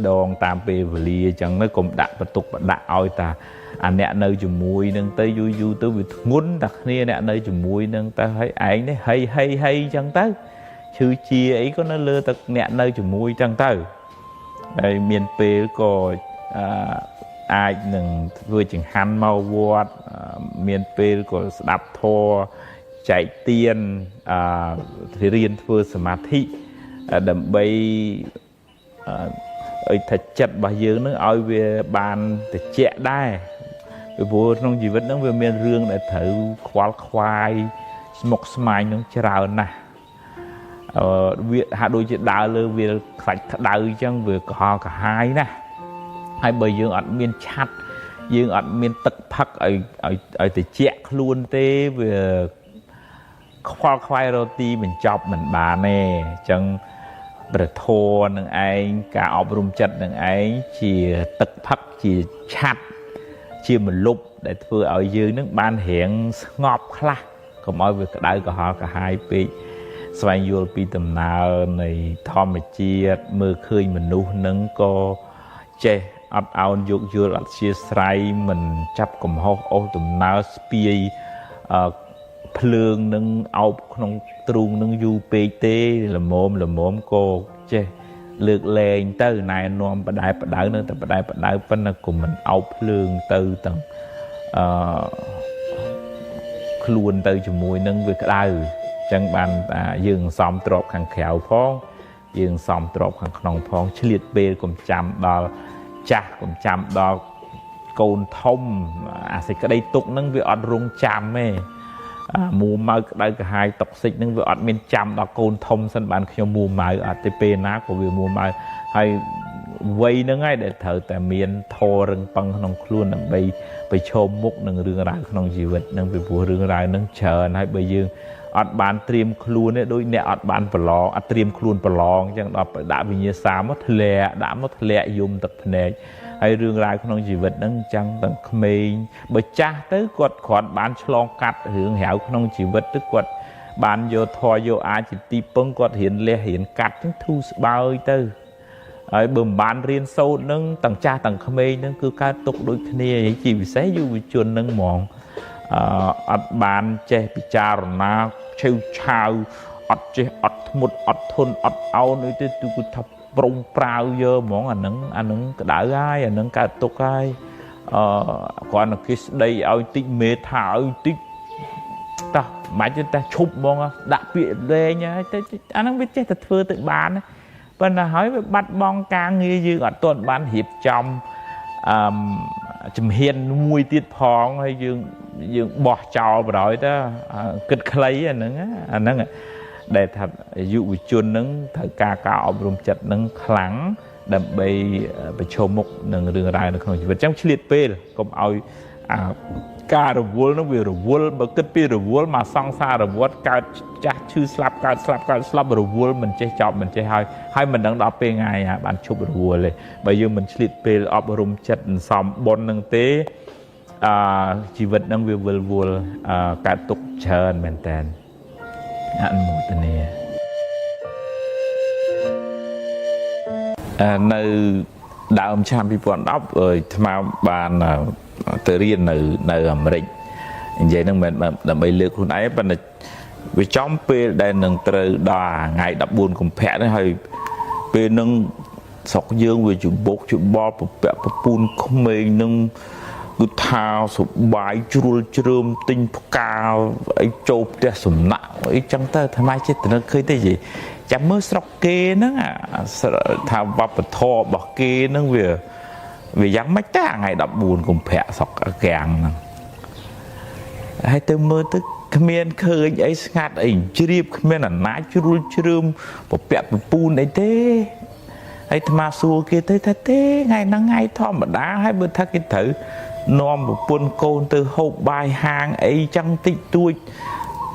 đòn tam pe về lia chẳng nó cũng đặt và tục đặt oi ta nè nơi chùm muối nâng tới vui tới việc muốn đặt nia nè nơi chùm muối nâng ta thấy ảnh đấy hay chẳng tới chữ chia ấy có nó lơ ta nè nơi chùm muối chẳng tới đây miền pe có ai nâng vừa chừng han mau vót miền pe có đạp thò chạy tiền thì riêng vừa samadhi đầm bay ở thật chặt bao nhiêu nó ao về bàn để chẹ đai vô trong gì vẫn nó về miền rương để thử khoai mọc smile nó chào nè វាហាក់ដូចជាដើរលើវាខ្លាច់ក្តៅអញ្ចឹងវាកុហកកាហាយណាហើយបើយើងអត់មានឆាត់យើងអត់មានទឹកផឹកឲ្យត្រជាក់ខ្លួនទេវាខ្វល់ខ្វាយរទីបញ្ចប់មិនបានទេអញ្ចឹងព្រះធម៌នឹងឯងការអប់រំចិត្តនឹងឯងជាទឹកផឹកជាឆាត់ជាមលុបដែលធ្វើឲ្យយើងនឹងបានរៀងស្ងប់ខ្លះកុំឲ្យវាក្តៅកុហកកាហាយពេកស្វែងយល់ពីដំណើរនៃធម្មជាតិមើលឃើញមនុស្សនឹងក៏ចេះអត់អោនយោគយល់អត់ជាស្រ័យមិនចាប់កំហុសអូសដំណើរស្ពាយភ្លើងនឹងអោបក្នុងទ្រូងនឹងយូរពេកទេល្មមក៏ចេះលើកលែងទៅណែនាំបដែបដៅនៅតែបដែបដៅប៉ុន្តែក៏មិនអោបភ្លើងទៅទាំងខ្លួនទៅជាមួយនឹងវាក្តៅអញ្ចឹងបានយើងសំទ្របខាងក្រៅផងយើងសំទ្របខាងក្នុងផងឆ្លៀតពេលកុំចាំដល់ចាស់កុំចាំដល់កូនធំអាសេចក្តីទុកហ្នឹងវាអត់រងចាំទេមួម៉ៅក្តៅក្រហាយតុកសិចហ្នឹងវាអត់មានចាំដល់កូនធំសិនបានខ្ញុំមួម៉ៅអត់ទេពេលណាក៏វាមួម៉ៅហើយវ័យហ្នឹងហើយដែលត្រូវតែមានធម៌រឹងប៉ឹងក្នុងខ្លួនដើម្បីប្រឈមមុខនឹងរឿងរ៉ាវក្នុងជីវិតហ្នឹងពីព្រោះរឿងរ៉ាវហ្នឹងច្រើនហើយបើយើងអត់បានត្រៀមខ្លួនទេដូចអ្នកអត់បានប្រឡងអត់ត្រៀមខ្លួនប្រឡងអញ្ចឹងដល់ដាក់វិញ្ញាសាមកធ្លាក់ដាក់មកធ្លាក់យំទឹកភ្នែកហើយរឿងរ៉ាវក្នុងជីវិតហ្នឹងអញ្ចឹងទាំងក្មេងបើចាស់ទៅគាត់គ្រាន់បានឆ្លងកាត់រឿងរ៉ាវក្នុងជីវិតទៅគាត់បានយកធម៌យកអាចជាទីពឹងគាត់រៀនលះរៀនកាត់អញ្ចឹងធូរស្បើយទៅហើយបើមិនបានរៀនសូត្រហ្នឹងទាំងចាស់ទាំងក្មេងហ្នឹងគឺកើតទុកដូចគ្នាជាពិសេសយុវជនហ្នឹងហ្មងអត់បានចេះពិចារណាឆេវឆាវអត់ចេះអត់ធ្មត់អត់ធន់អត់អោនអីទេគឺថាប្រុងប្រាវយកហ្មងអាហ្នឹងក្តៅហើយអាហ្នឹងកើតទុកហើយគ្រាន់តែគេស្ដីឲ្យតិចមេថាឲ្យតិចតោះមិនបាច់ទេឈប់ហ្មងដាក់ពាក្យលេងហើយទៅអាហ្នឹងវាចេះតែធ្វើទៅបានប៉ុន្តែហើយវាបាត់បង់ការងារយើងអត់ទាន់បានរៀបចំជំហានមួយទៀតផងហើយយើងបោះចោលបរោយទៅគិតខ្លីអាហ្នឹងដែលថាយុវជនហ្នឹងត្រូវការអប់រំចិត្តហ្នឹងខ្លាំងដើម្បីប្រឈមមុខនឹងរឿងរ៉ាវនៅក្នុងជីវិតអញ្ចឹងឆ្លៀតពេលកុំឲ្យការរវល់ហ្នឹងវារវល់បើគិតពីរវល់មកសង្សាររវត្តកើតចាស់ឈឺស្លាប់កើតស្លាប់រវល់មិនចេះចប់មិនចេះហើយមិនដឹងដល់ពេលថ្ងៃបានឈប់រវល់ទេបើយើងមិនឆ្លៀតពេលអប់រំចិត្តសំបុណ្យហ្នឹងទេជីវិតហ្នឹងវាវិលវល់កើតទុកច្រើនមែនតើអនុមោទនានៅដើមឆ្នាំ2010ថ្មបានទៅរៀននៅអាមេរិកនិយាយហ្នឹងមិនដើម្បីលើកខ្លួនឯងប៉ុន្តែវាចំពេលដែលនឹងត្រូវដល់ថ្ងៃ14កុម្ភៈនេះហើយពេលហ្នឹងស្រុកយើងវាច្បុកច្បល់ពពាក់ពពូនក្មេងនឹងគឺថាសុបាយជ្រុលជ្រើមទិញផ្កាអីចូលផ្ទះសំណាក់អីចឹងទៅថ្មចិត្តទៅឃើញទេចាំមើលស្រុកគេហ្នឹងថាវប្បធម៌របស់គេហ្នឹងវាយ៉ាងម៉េចតែថ្ងៃ14កុម្ភៈស្រុកកាំងហ្នឹងហើយទៅមើលទៅគ្មានឃើញអីស្ងាត់អីជ្រាបគ្មានអាណាចជ្រុលជ្រើមពពាក់ពពូនអីទេហើយអាត្មាសួរគេទៅថាទេថ្ងៃហ្នឹងថ្ងៃធម្មតាហើយបើថាគេត្រូវនាំប្រពន្ធកូនទៅហូបបាយហាងអីចឹងតិចតួច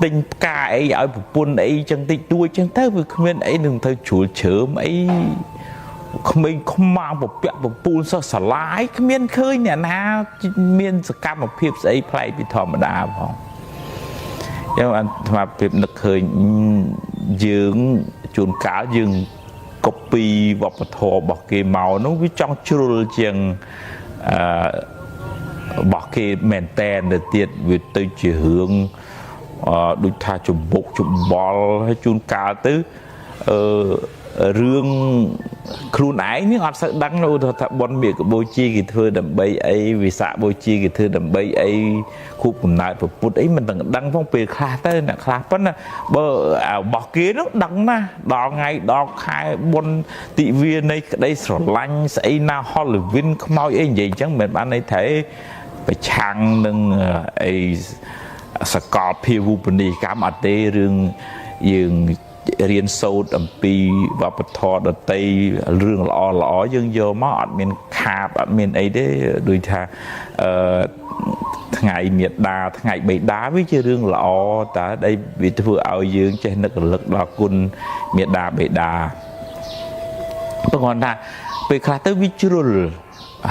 ទិញផ្កាអីឲ្យប្រពន្ធអីចឹងតិចតួចចឹងទៅវាគ្មានអីនឹងទៅជ្រុលជ្រើមអីក្មេងខ្មាំងពពាក់ពពូនសោះស្រឡាយគ្មានឃើញអ្នកណាមានសកម្មភាពស្អីប្លែកពីធម្មតាផងយ៉ាងអាត្មាភាពនឹកឃើញយើងជួនកាលយើងកូពីវប្បធម៌របស់គេមកនោះវាចង់ជ្រុលជាងរបស់គេមែនតែនទៅទៀតវាទៅជារឿងដូចថាច្បុកច្បល់ហើយជួនកាលទៅរឿងខ្លួនឯងនេះអត់សូវដឹងនោះថាបុណ្យមាឃបូជាគេធ្វើដើម្បីអីវិសាខបូជាគេធ្វើដើម្បីអីខួបកំណើតពុទ្ធអីមិនដឹងផងពេលខ្លះទៅអ្នកខ្លះប៉ុន្តែបើរបស់គេនោះដឹងណាដល់ថ្ងៃដល់ខែបុណ្យទិវានៃក្តីស្រឡាញ់ស្អីណា Halloween ខ្មោចអីនិយាយអញ្ចឹងមិនបានន័យថាប្រឆាំងនឹងអីសកលភាវូបនីយកម្មអត់ទេរឿងយើង រៀនសូត្រអំពីវប្បធម៌ដតីរឿងល្អយើងយកមកអត់មានខាតអត់មានអីទេដូចថាថ្ងៃមេដាថ្ងៃបិតាវាជារឿងល្អតើដែលវាធ្វើឲ្យយើងចេះនឹករលឹកដល់គុណមេដាបិតាព្រោះគាត់ថាពេលខ្លះទៅវាជ្រុល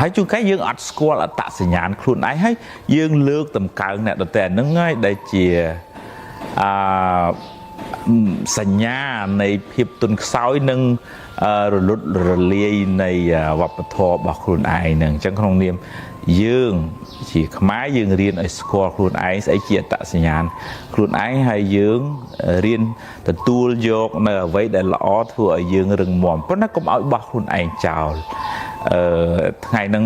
ហើយជួនកាលយើងអត់ស្គាល់អត្តសញ្ញាណខ្លួនឯងហើយយើងលើកតម្កើងអ្នកដទៃហ្នឹងហើយដែលជាសញ្ញានៃភាពទន់ខ្សោយនិងរលត់រលាយនៃវប្បធម៌របស់ខ្លួនឯងហ្នឹងអញ្ចឹងក្នុងនាមយើងជាខ្មែរយើងរៀនឲ្យស្គាល់ខ្លួនឯងស្អីជាអត្តសញ្ញាណខ្លួនឯងហើយយើងរៀនទទួលយកនៅអ្វីដែលល្អធ្វើឲ្យយើងរឹងមាំប៉ុន្តែកុំឲ្យបោះខ្លួនឯងចោលថ្ងៃហ្នឹង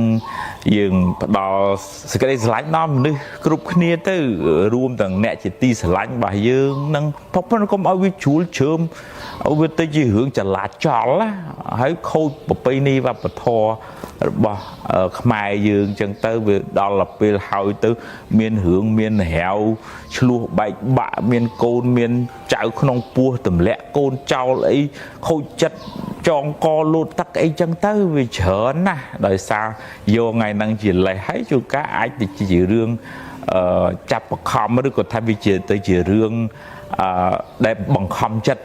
យើងផ្ដល់សេចក្តីស្រឡាញ់ដល់មនុស្សគ្រប់គ្នាទៅរួមទាំងអ្នកជាទីស្រឡាញ់របស់យើងនឹងប៉ុន្តែកុំឲ្យវាជ្រួលជ្រើមឲ្យវាទៅជារឿងចលាចលណាហើយខូចប្រពៃណីវប្បធម៌របស់ខ្មែរយើងចឹងទៅវាដល់ពេលហើយទៅមានរឿងមានរាវឆ្លោះបែកបាក់មានកូនមានចៅក្នុងពោះទម្លាក់កូនចោលអីខូចចិត្តចងកលូតទឹកអីចឹងទៅវាច្រើនណាស់ដោយសារយកថ្ងៃហ្នឹងជាលេសហើយជួនកាលអាចទៅជារឿងចាប់បខំឬក៏ថាវាទៅជារឿងដែលបង្ខំចិត្ត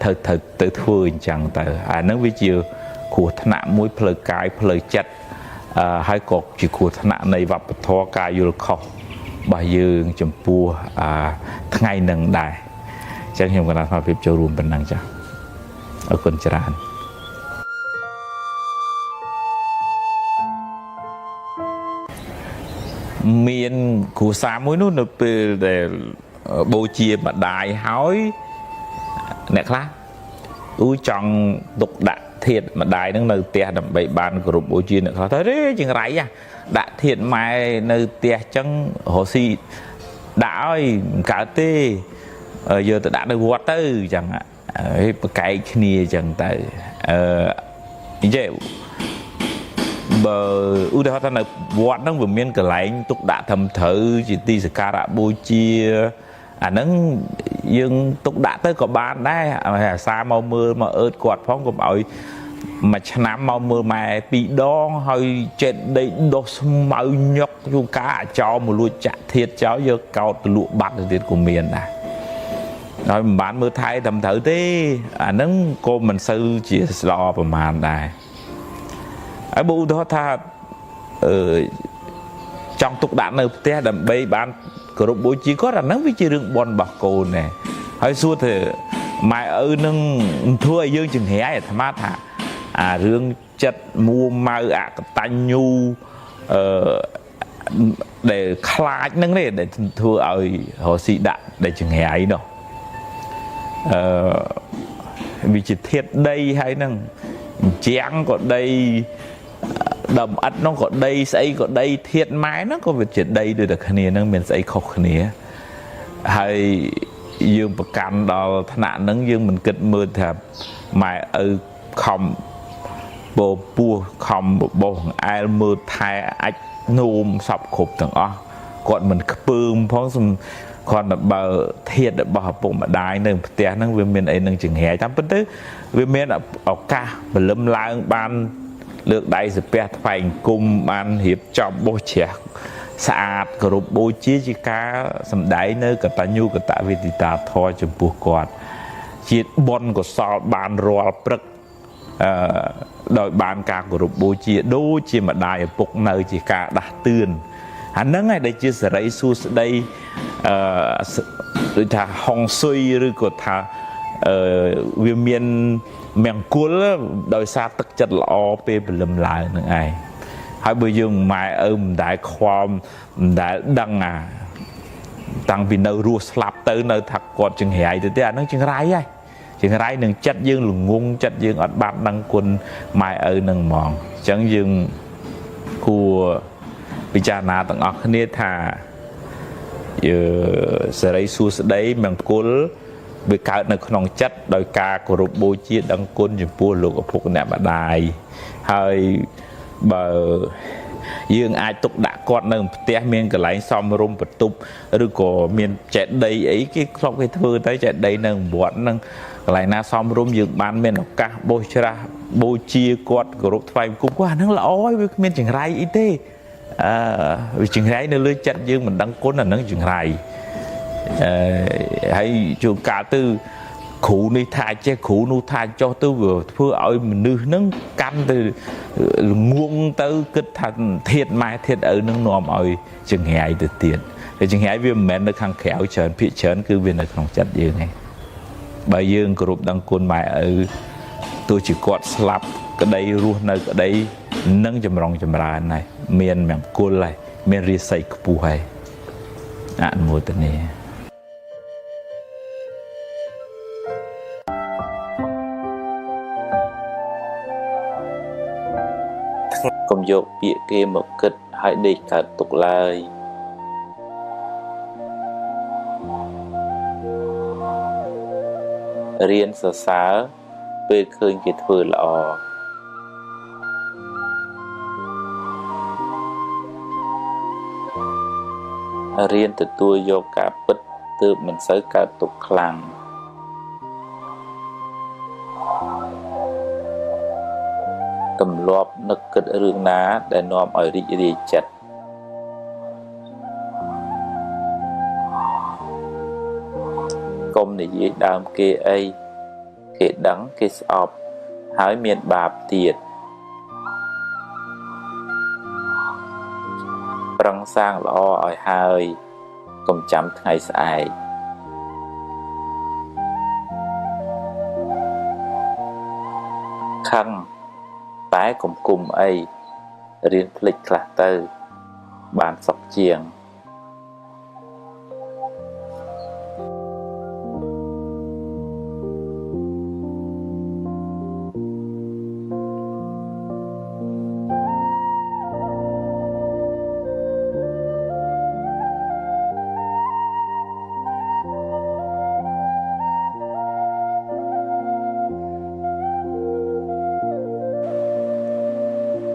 ទៅធ្វើអញ្ចឹងទៅអាហ្នឹងវាជាគ្រោះថ្នាក់មួយផ្លូវកាយផ្លូវចិត្តហើយក៏ជាគ្រោះថ្នាក់នៃវប្បធម៌ការយល់ខុសរបស់យើងចំពោះថ្ងៃហ្នឹងដែរអញ្ចឹងខ្ញុំកណាត់មកភាពចូលរួមប៉ុណ្ណឹងចា៎អរគុណច្រើនមានគ្រួសារមួយនោះនៅពេលដែលបូជាម្ដាយហើយអ្នកខ្លះចង់ទុកដាក់ធាតុម្ដាយនឹងនៅផ្ទះដើម្បីបានគោរពបូជាអ្នកខ្លះទៅចង្រៃដាក់ធាតុម៉ែនៅផ្ទះចឹងរស់ស៊ីដាក់ឲ្យមិនកើតទេយកទៅដាក់នៅវត្តទៅចឹងហើយប្រកែកគ្នាចឹងទៅនិយាយបើឧទាហរណ៍ថានៅវត្តហ្នឹងវាមានកន្លែងទុកដាក់ត្រឹមត្រូវជាទីសក្ការៈបូជាអាហ្នឹងយើងទុកដាក់ទៅក៏បានដែរអាសាមកមើលមកអឺតគាត់ផងកុំឲ្យមួយឆ្នាំមកមើលម៉ែ2ដងហើយចេតដេកដោះស្មៅញុកជួនកាអាចោលមកលួចចាក់ធាតចោលយកកោតទៅលក់បាត់ទៅទៀតក៏មានដែរហើយមិនបានមើលថែត្រឹមត្រូវទេអាហ្នឹងក៏មិនសូវជាល្អប្រហែលដែរហើយបើឧទាហរណ៍ថាចង់ទុកដាក់នៅផ្ទះដើម្បីបានគោរពបូជាគាត់អាហ្នឹងវាជារឿងបុណ្យរបស់កូនដែរហើយសួរថាម៉ែឪនឹងធ្វើឲ្យយើងចង្រៃអាត្មាថាអារឿងចិត្តមួម៉ៅអកតញ្ញូដែលខ្លាចហ្នឹងទេដែលធ្វើឲ្យរស់ស៊ីដាក់ដែលចង្រៃនោះវាជាធាតុដីហើយហ្នឹងជាងក៏ដីដើមអិតនោះក៏ដីស្អីក៏ដីធាតុម៉ែហ្នឹងក៏វាជាដីដូចតែគ្នាហ្នឹងមានស្អីខុសគ្នាហើយយើងប្រកាន់ដល់ថ្នាក់ហ្នឹងយើងមិនគិតមើលថាម៉ែឪខំបពោះខំបបោសអែលមើលថែអាចនោមសពគ្រប់ទាំងអស់គាត់មិនខ្ពើមផងគាត់តែបើធាតុរបស់ឪពុកម្ដាយនៅផ្ទះហ្នឹងវាមានអីនឹងចង្រៃតាមពិតទៅវាមានឱកាសបលឹមឡើងបានលើកដៃសាពះថ្វាយអង្គមបានរៀបចំបោះជ្រះស្អាតគោរពបូជាជាការសម្ដែងនៅកតញ្ញូកតវេទិតាធម៌ចំពោះគាត់ជាបុណ្យកុសលបានរាល់ព្រឹកដោយបានការគោរពបូជាដូចជាម្ដាយឪពុកនៅជាការដាស់តឿនអាហ្នឹងឯងដែលជាសេរីសួស្ដីដូចថាហុងស៊ុយឬក៏ថាវាមានមង្គលដោយសារទឹកចិត្តល្អពេលព្រលឹមឡើងនឹងឯងហើយបើយើងម៉ែឪមិនដែលខ្វល់មិនដែលដឹងតាំងពីនៅរស់ស្លាប់ទៅនៅថាគាត់ចង្រៃទៅទេអានឹងចង្រៃហើយចង្រៃនឹងចិត្តយើងល្ងងចិត្តយើងអត់បានដឹងគុណម៉ែឪនឹងហ្មងអញ្ចឹងយើងគួរពិចារណាទាំងអស់គ្នាថាសេរីសួស្ដីមង្គលវាកើតនៅក្នុងចិត្តដោយការគោរពបូជាដឹងគុណចំពោះលោកឪពុកអ្នកម្ដាយហើយបើយើងអាចទុកដាក់គាត់នៅផ្ទះមានកន្លែងសមរម្យបន្ទប់ឬក៏មានចេតិយអីគេធ្លាប់គេធ្វើទៅចេតិយនៅវត្តហ្នឹង កន្លែងណាសមរម្យយើងបានមានឱកាសបោះច្រាស់បូជាគាត់គោរពថ្វាយបង្គំគាត់អាហ្នឹងល្អហើយវាគ្មានចង្រៃអីទេវាចង្រៃនៅលើចិត្តយើងមិនដឹងគុណអាហ្នឹងចង្រៃហើយជួនកាលទៅគ្រូនេះថាចេះគ្រូនោះថាចុះទៅវាធ្វើឲ្យមនុស្សហ្នឹងកាន់ទៅងងទៅគិតថាធាតម៉ែធាតឪនឹងនាំឲ្យចង្រៃទៅទៀតតែចង្រៃវាមិនមែននៅខាងក្រៅច្រើនភាគច្រើនគឺវានៅក្នុងចិត្តយើងឯងបើយើងគោរពដឹងគុណម៉ែឪទោះជាគាត់ស្លាប់ក្តីរស់នៅក្តីនឹងចម្រុងចម្រើនហើយមានមង្គលហើយមានរាសីខ្ពស់ហើយអនុមោទនាកុំយកពាក្យគេមកគិតឲ្យដេកកើតទុកឡើយរៀនសរសើរពេលឃើញគេធ្វើល្អរៀនទទួលយកការពិតទើបមិនសូវកើតទុកខ្លាំងទម្លាប់នឹកគិតរឿងណាដែលនាំឲ្យរីករាយចិត្តកុំនិយាយដើមគេអីគេដឹងគេស្អប់ហើយមានបាបទៀតប្រឹងសាងល្អឲ្យហើយកុំចាំថ្ងៃស្អែកខឹងតែកុំគុំអីរៀនភ្លេចខ្លះទៅបានសុខជាង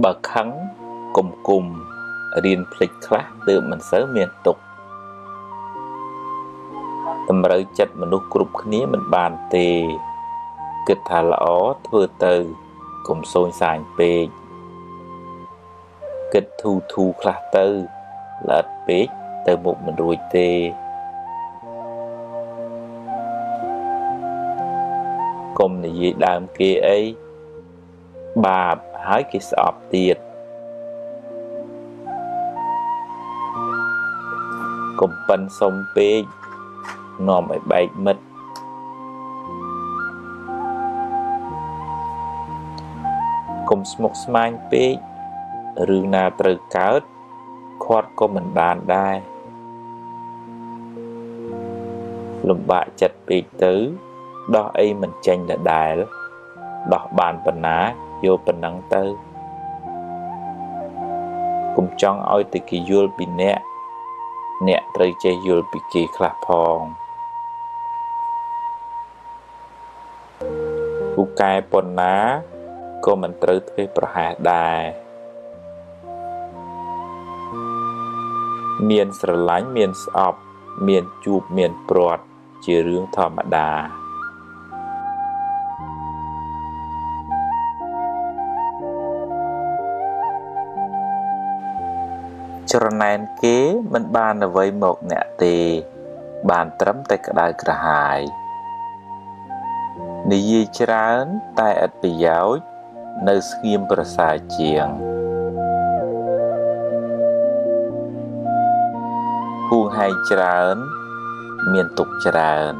បើខឹងកុំគុំរៀនភ្លេចខ្លះទើបមិនសូវមានទុកតម្រូវចិត្តមនុស្សគ្រប់គ្នាមិនបានទេគិតថាល្អធ្វើទៅកុំសូនសាញពេកគិតធូខ្លះទៅល្អិតពេកទៅមុខមិនរួចទេកុំនិយាយដើមគេអីបាបហើយគេស្អប់ទៀតកុំប៉ិនសុំពេកនាំឲ្យបែកមិត្តកុំស្មុគស្មាញពេករឿងណាត្រូវកើតខាត់ក៏មិនបានដែរលំបាកចិត្តពេកទៅដោះអីមិនចេញដដែលដោះបានប៉ុណ្ណាយកប៉ុណ្ណឹងទៅកុំចង់ឲ្យតែគេយល់ពីអ្នកត្រូវចេះយល់ពីគេខ្លះផងពូកែប៉ុណ្ណាក៏មិនត្រូវធ្វេសប្រហែសដែរមានស្រឡាញ់មានស្អប់មានជួបមានព្រាត់ជារឿងធម្មតាច្រណែនគេមិនបានអ្វីមកអ្នកទេបានត្រឹមតែក្តៅក្រហាយនិយាយច្រើនតែឥតប្រយោជន៍នៅស្ងៀមប្រសើរជាងហួងហែងច្រើនមានទុកច្រើន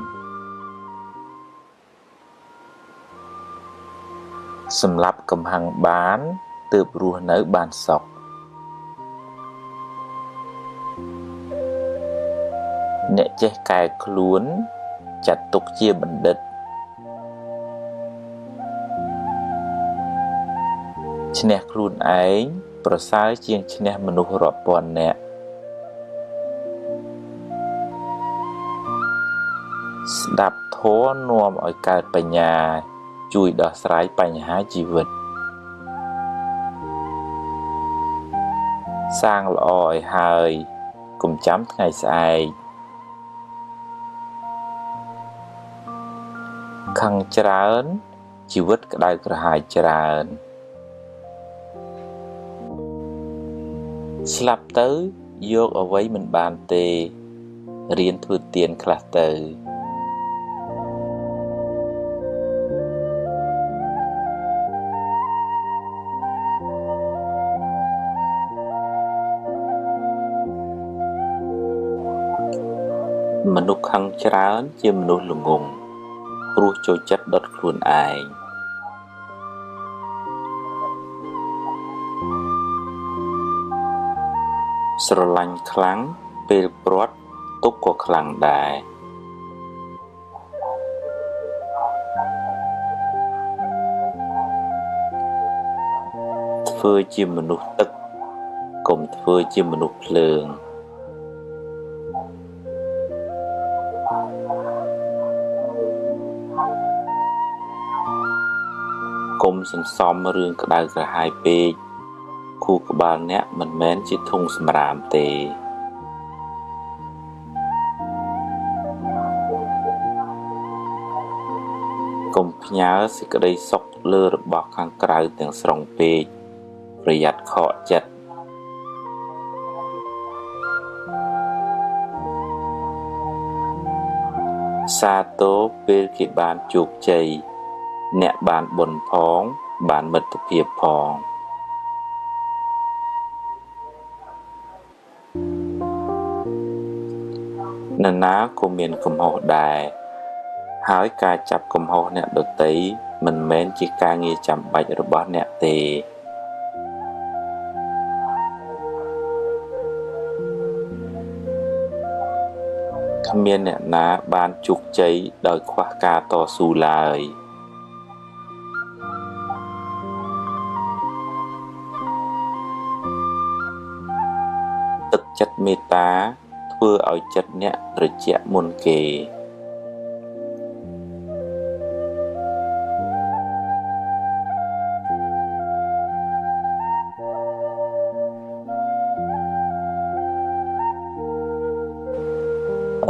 សម្រាប់កំហឹងបានទើបរស់នៅបានសុខអ្នកចេះកែខ្លួនចាត់ទុកជាបណ្ឌិតឈ្នះខ្លួនឯងប្រសើរជាងឈ្នះមនុស្សរាប់ពាន់នាក់ស្ដាប់ធម៌នាំឲ្យកើតបញ្ញាជួយដោះស្រាយបញ្ហាជីវិតសាងល្អឲ្យហើយកុំចាំថ្ងៃស្អែក ខឹងច្រើនជីវិតក្តៅក្រហាយច្រើនស្លាប់ទៅយកអ្វីមិនបានទេរៀនធ្វើទានខ្លះទៅមនុស្សខឹងច្រើនជាមនុស្សល្ងង់ព្រោះចូលចិត្តដុតខ្លួនឯងស្រឡាញ់ខ្លាំងពេលព្រាត់ទុកក៏ខ្លាំងដែរធ្វើជាមនុស្សទឹកកុំធ្វើជាមនុស្សភ្លើងកុំសន្សំរឿងក្តៅក្រហាយពេកខួរក្បាលអ្នកមិនមែនជាធុងសម្រាមទេកុំផ្ញើសេចក្តីសុខលើរបស់ខាងក្រៅទាំងស្រុងពេកប្រយ័ត្នខកចិត្តសាទរពេលគេបានជោគជ័យអ្នកបានបុណ្យផងបានមិត្តភាពផងនរណាក៏មានកំហុសដែរហើយការចាប់កំហុសអ្នកដទៃមិនមែនជាការងារចាំបាច់របស់អ្នកទេគ្មានអ្នកណាបានជោគជ័យដោយខ្វះការតស៊ូឡើយទឹកចិត្តមេត្តាធ្វើឲ្យចិត្តអ្នកត្រជាក់មុនគេ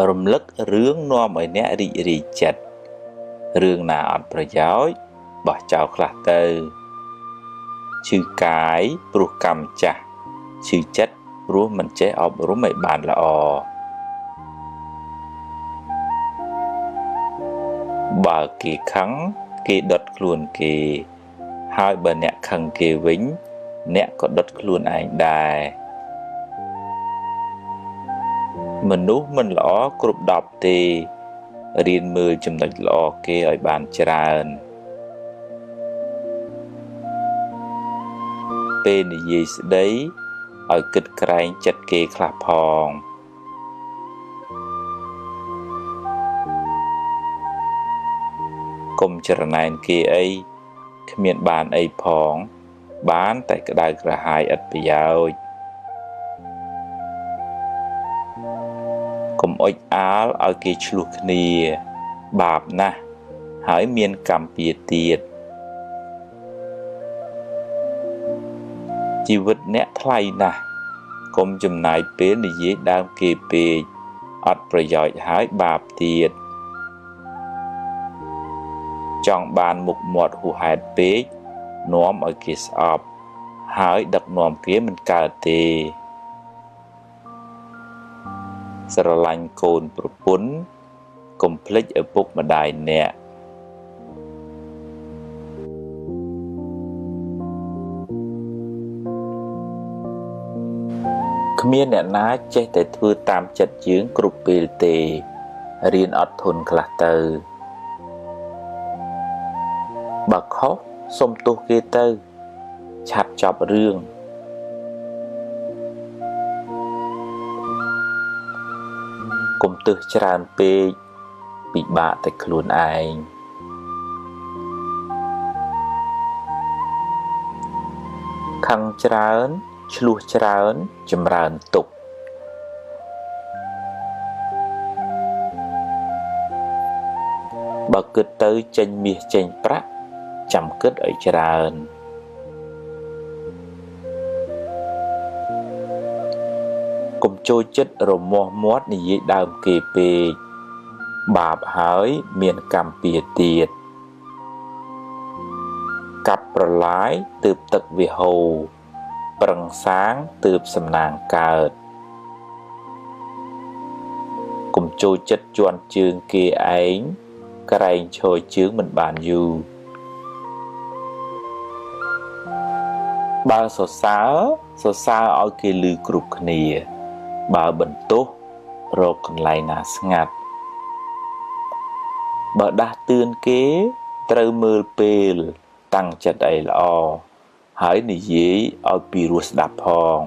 រំលឹករឿងនាំឲ្យអ្នករីករាយចិត្តរឿងណាអត់ប្រយោជន៍បោះចោលខ្លះទៅឈឺកាយព្រោះកម្មចាស់ឈឺចិត្តព្រោះមិនចេះអប់រំឲ្យបានល្អបើគេខឹងគេដុតខ្លួនគេហើយបើអ្នកខឹងគេវិញអ្នកក៏ដុតខ្លួនឯងដែរមនុស្សមិនល្អគ្រប់10ទេរៀនមើលចំណុចល្អគេឲ្យបានច្រើនពេលនិយាយស្ដីឲ្យគិតក្រែងចិត្តគេខ្លះផងកុំច្រណែនគេអីគ្មានបានអីផងបានតែក្តៅក្រហាយឥតប្រយោជន៍កុំអុចអាលឲ្យគេឆ្លោះគ្នាបាបណាស់ហើយមានកម្មពៀទៀតជីវិតអ្នកថ្លៃណាស់កុំចំណាយពេលនិយាយដើមគេពេកអត់ប្រយោជន៍ហើយបាបទៀតចង់បានមុខមាត់ហួសហេតុពេកនាំឲ្យគេស្អប់ហើយដឹកនាំគេមិនកើតទេស្រឡាញ់កូនប្រពន្ធកុំភ្លេចឪពុកម្ដាយអ្នកគ្មានអ្នកណាចេះតែធ្វើតាមចិត្តយើងគ្រប់ពេលទេរៀនអត់ធន់ខ្លះទៅបើខុសសុំទោសគេទៅឆាប់ចប់រឿងកុំទើសច្រើនពេកពិបាកតែខ្លួនឯងខឹងច្រើនឆ្លោះច្រើនចម្រើនទុក្ខបើគិតទៅចេញមាសចេញប្រាក់ចាំគិតឲ្យច្រើនកុំចូលចិត្តរមាស់មាត់និយាយដើមគេពេក បាបហើយមានកម្មពៀទៀតកាប់ប្រឡាយទើបទឹកវាហូរប្រឹងសាងទើបសំណាងកើតកុំចូលចិត្តជន់ជើងគេឯងក្រែងឈរជើងមិនបានយូរបើសរសើរឲ្យគេឮគ្រប់គ្នាបើបន្ទោសរកកន្លែងណាស្ងាត់បើដាស់តឿនគេត្រូវមើលពេលតាំងចិត្តអីល្អហើយនិយាយឲ្យពីរោះស្ដាប់ផង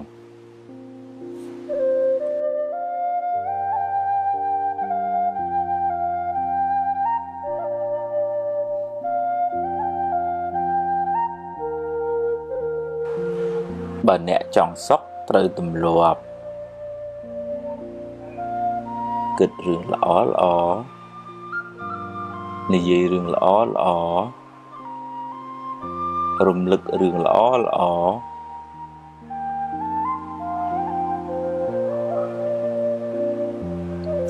បើអ្នកចង់សុខត្រូវទម្លាប់គិតរឿងល្អនិយាយរឿងល្អរំលឹករឿងល្អ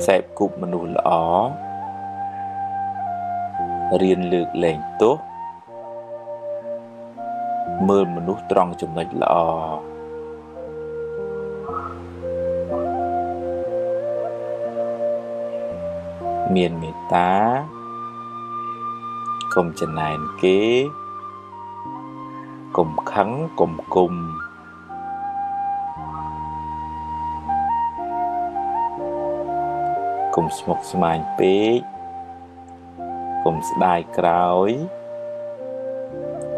សេពគប់មនុស្សល្អរៀនលើកលែងទោសមើលមនុស្សត្រង់ចំណុចល្អមានមេត្តាកុំចំណែនគេកុំខឹងកុំគុំកុំស្មុគស្មាញពេកកុំស្ដាយក្រោយ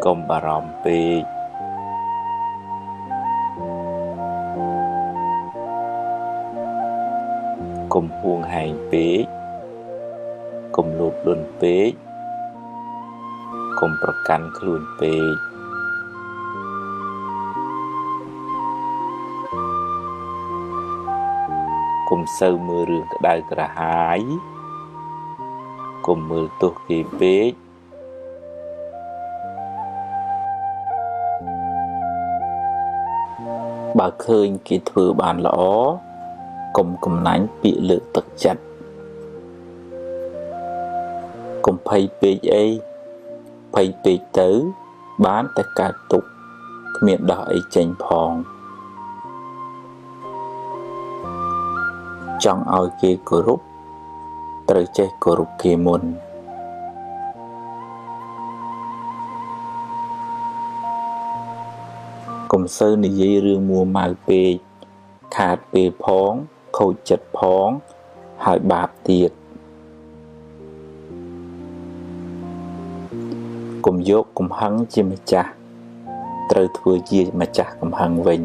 កុំបារម្ភពេកកុំហួងហែងពេកកុំលោភលន់ពេកកុំប្រកាន់ខ្លួនពេកកុំសូវមើលរឿងក្តៅក្រហាយកុំមើលទោសគេពេកបើឃើញគេធ្វើបានល្អកុំកំណាញ់ពាក្យលើកទឹកចិត្តកុំភ័យពេកអីភ័យពេកទៅបានតែកើតទុក្ខគ្មានដោះអីចេញផងចង់ឲ្យគេគោរពត្រូវចេះគោរពគេមុនកុំសូវនិយាយរឿងមួម៉ៅពេកខាតពេលផងខូចចិត្តផងហើយបាបទៀតកុំយកកំហឹងជាម្ចាស់ត្រូវធ្វើជាម្ចាស់កំហឹងវិញ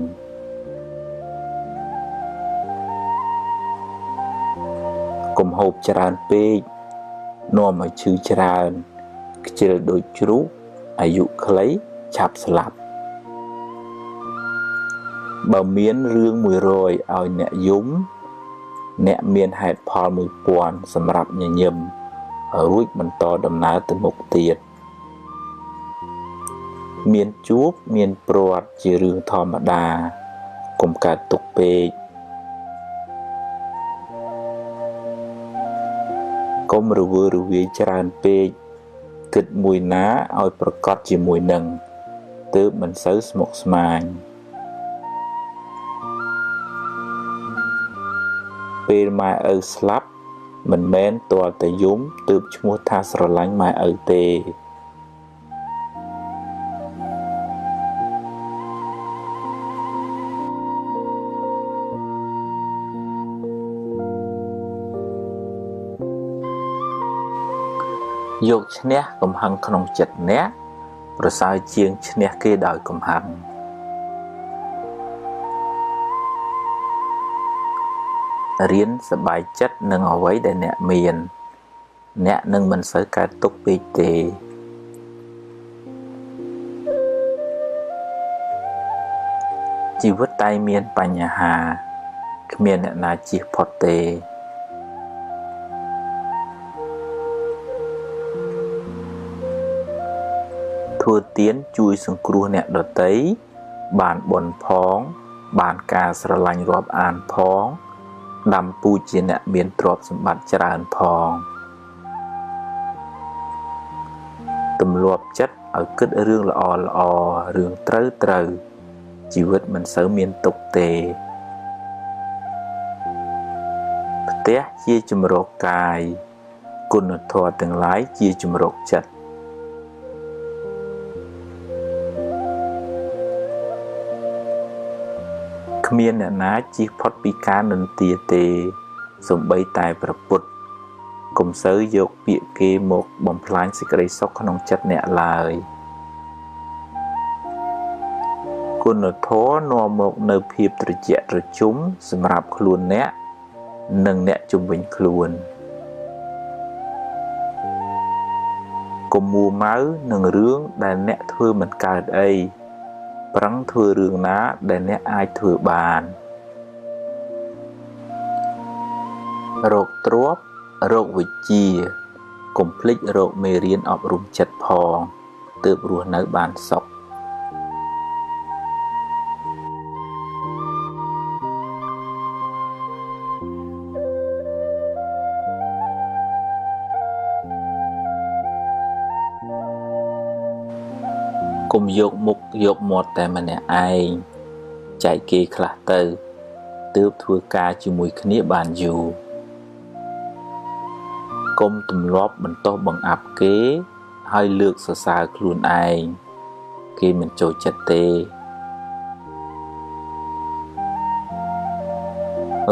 កុំហូបច្រើនពេកនាំឲ្យឈឺច្រើនខ្ជិលដូចជ្រូកអាយុខ្លីឆាប់ស្លាប់បើមានរឿង100ឲ្យអ្នកយំអ្នកមានហេតុផល1000សម្រាប់ញញឹមរួចបន្តដំណើរទៅមុខទៀតមានជួបមានព្រាត់ជារឿងធម្មតាកុំកើតទុក្ខពេកកុំរវើរវាយច្រើនពេកគិតមួយណាឲ្យប្រកបជាមួយនឹងទើបមិនសូវស្មុគស្មាញពេលម៉ែឪស្លាប់មិនមែនទាល់តែយំទើបឈ្មោះថាស្រឡាញ់ម៉ែឪទេយកឈ្នះកំហឹងក្នុងចិត្តអ្នកប្រសើរជាងឈ្នះគេដោយកំហឹងរៀនសប្បាយចិត្តនឹងអ្វីដែលអ្នកមានអ្នកនឹងមិនសូវកើតទុក្ខពេកទេជីវិតតែមានបញ្ហាគ្មានអ្នកណាជៀសផុតទេធ្វើទានជួយសង្គ្រោះអ្នកដទៃបានបុណ្យផងបានការស្រឡាញ់រាប់អានផងដាំពូជជាអ្នកមានទ្រព្យសម្បត្តិច្រើនផង ទម្លាប់ចិត្តឲ្យគិតរឿងល្អល្អរឿងត្រូវត្រូវជីវិតមិនសូវមានទុក្ខទេផ្ទះជាជំរកកាយគុណធម៌ទាំងឡាយជាជំរកចិត្តគ្មានអ្នកណាជៀសផុតពីការនិន្ទាទេសូម្បីតែព្រះពុទ្ធកុំសូវយកពាក្យគេមកបំផ្លាញសេចក្តីសុខក្នុងចិត្តអ្នកឡើយគុណធម៌នាំមកនៅភាពត្រជាក់ត្រជុំសម្រាប់ខ្លួនអ្នកនិងអ្នកជុំវិញខ្លួនកុំមួម៉ៅនឹងរឿងដែលអ្នកធ្វើមិនកើតអីប្រឹងធ្វើរឿងណាដែលអ្នកអាចធ្វើបានរោគទ្រព្យរោគវិជ្ជាកុំភ្លេចរោគមេរៀនអប់រំចិត្តផងទើបរស់នៅបានសុខកុំយកមុខយកមាត់តែម្នាក់ឯងចែកគេខ្លះទៅទើបធ្វើការជាមួយគ្នាបានយូរកុំទម្លាប់បន្តបង្អាប់គេហើយលើកសរសើរខ្លួនឯងគេមិនចូលចិត្តទេ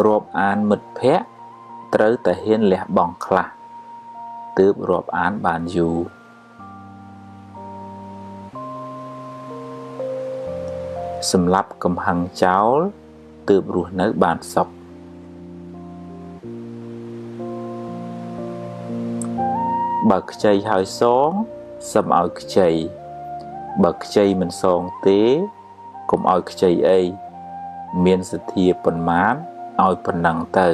រាប់អានមិត្តភក្តិត្រូវតែហ៊ានលះបង់ខ្លះទើបរាប់អានបានយូរសម្រាប់កំហឹងចោលទើបរស់នៅបានសុខបើខ្ចីហើយសងសឹមឲ្យខ្ចីបើខ្ចីមិនសងទេកុំឲ្យខ្ចីអីមានសទ្ធាប៉ុន្មានឲ្យប៉ុណ្ណឹងទៅ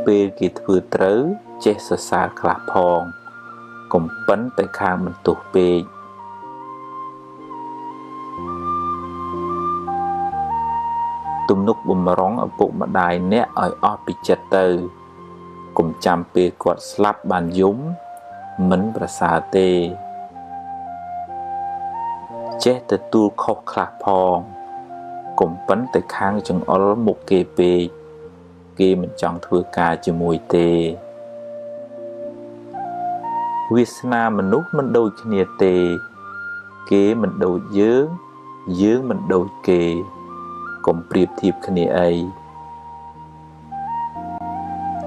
ពេលគេធ្វើត្រូវចេះសរសើរខ្លះផងកុំប៉ិនតែខាងបន្ទោសពេកទំនុកបំរុងឪពុកម្ដាយអ្នកឲ្យអស់ពីចិត្តទៅកុំចាំពេលគាត់ស្លាប់បានយំមិនប្រសើរទេចេះទទួលខុសខ្លះផងកុំប៉ិនតែខាងចង្អុលមុខគេពេកគេមិនចង់ធ្វើការជាមួយទេវាសនាមនុស្សមិនដូចគ្នាទេគេមិនដូចយើងយើងមិនដូចគេកុំប្រៀបធៀបគ្នាអី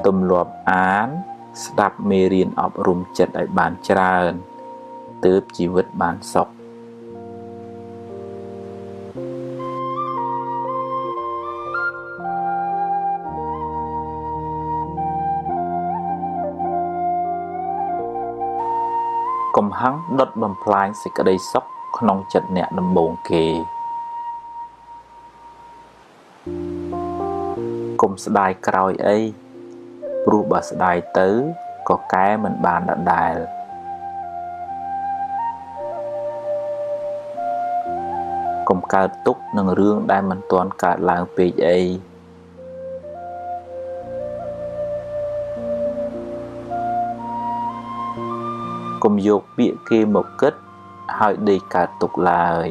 ទម្លាប់អានស្ដាប់មេរៀនអប់រំចិត្តឲ្យបានច្រើនទើបជីវិតបានសុខកំហឹងដុតបំផ្លាញសេចក្តីសុខក្នុងចិត្តអ្នកដំបូងគេកុំស្ដាយក្រោយអីព្រោះបើស្ដាយទៅក៏កែមិនបានដដែលកុំកើតទុក្ខនឹងរឿងដែលមិនទាន់កើតឡើងពេកអីកុំយកពាក្យគេមកគិតហើយដេកកើតទុក្ខឡើយ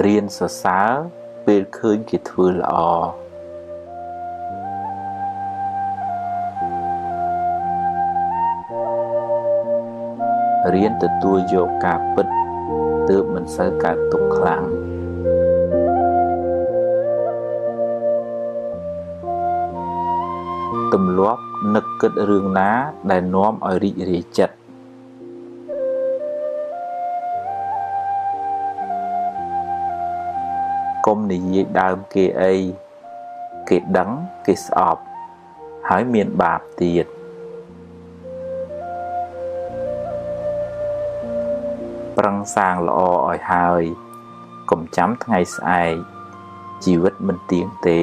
រៀនសរសើរពេលឃើញគេធ្វើល្អរៀនទទួលយកការពិតទើបមិនសូវកើតទុក្ខខ្លាំងទម្លាប់នឹកគិតរឿងណាដែលនាំឲ្យរីករាយចិត្តកុំនិយាយដើមគេអីគេដឹងគេស្អប់ហើយមានបាបទៀតប្រឹងសាងល្អឲ្យហើយកុំចាំថ្ងៃស្អែកជីវិតមិនទៀងទេ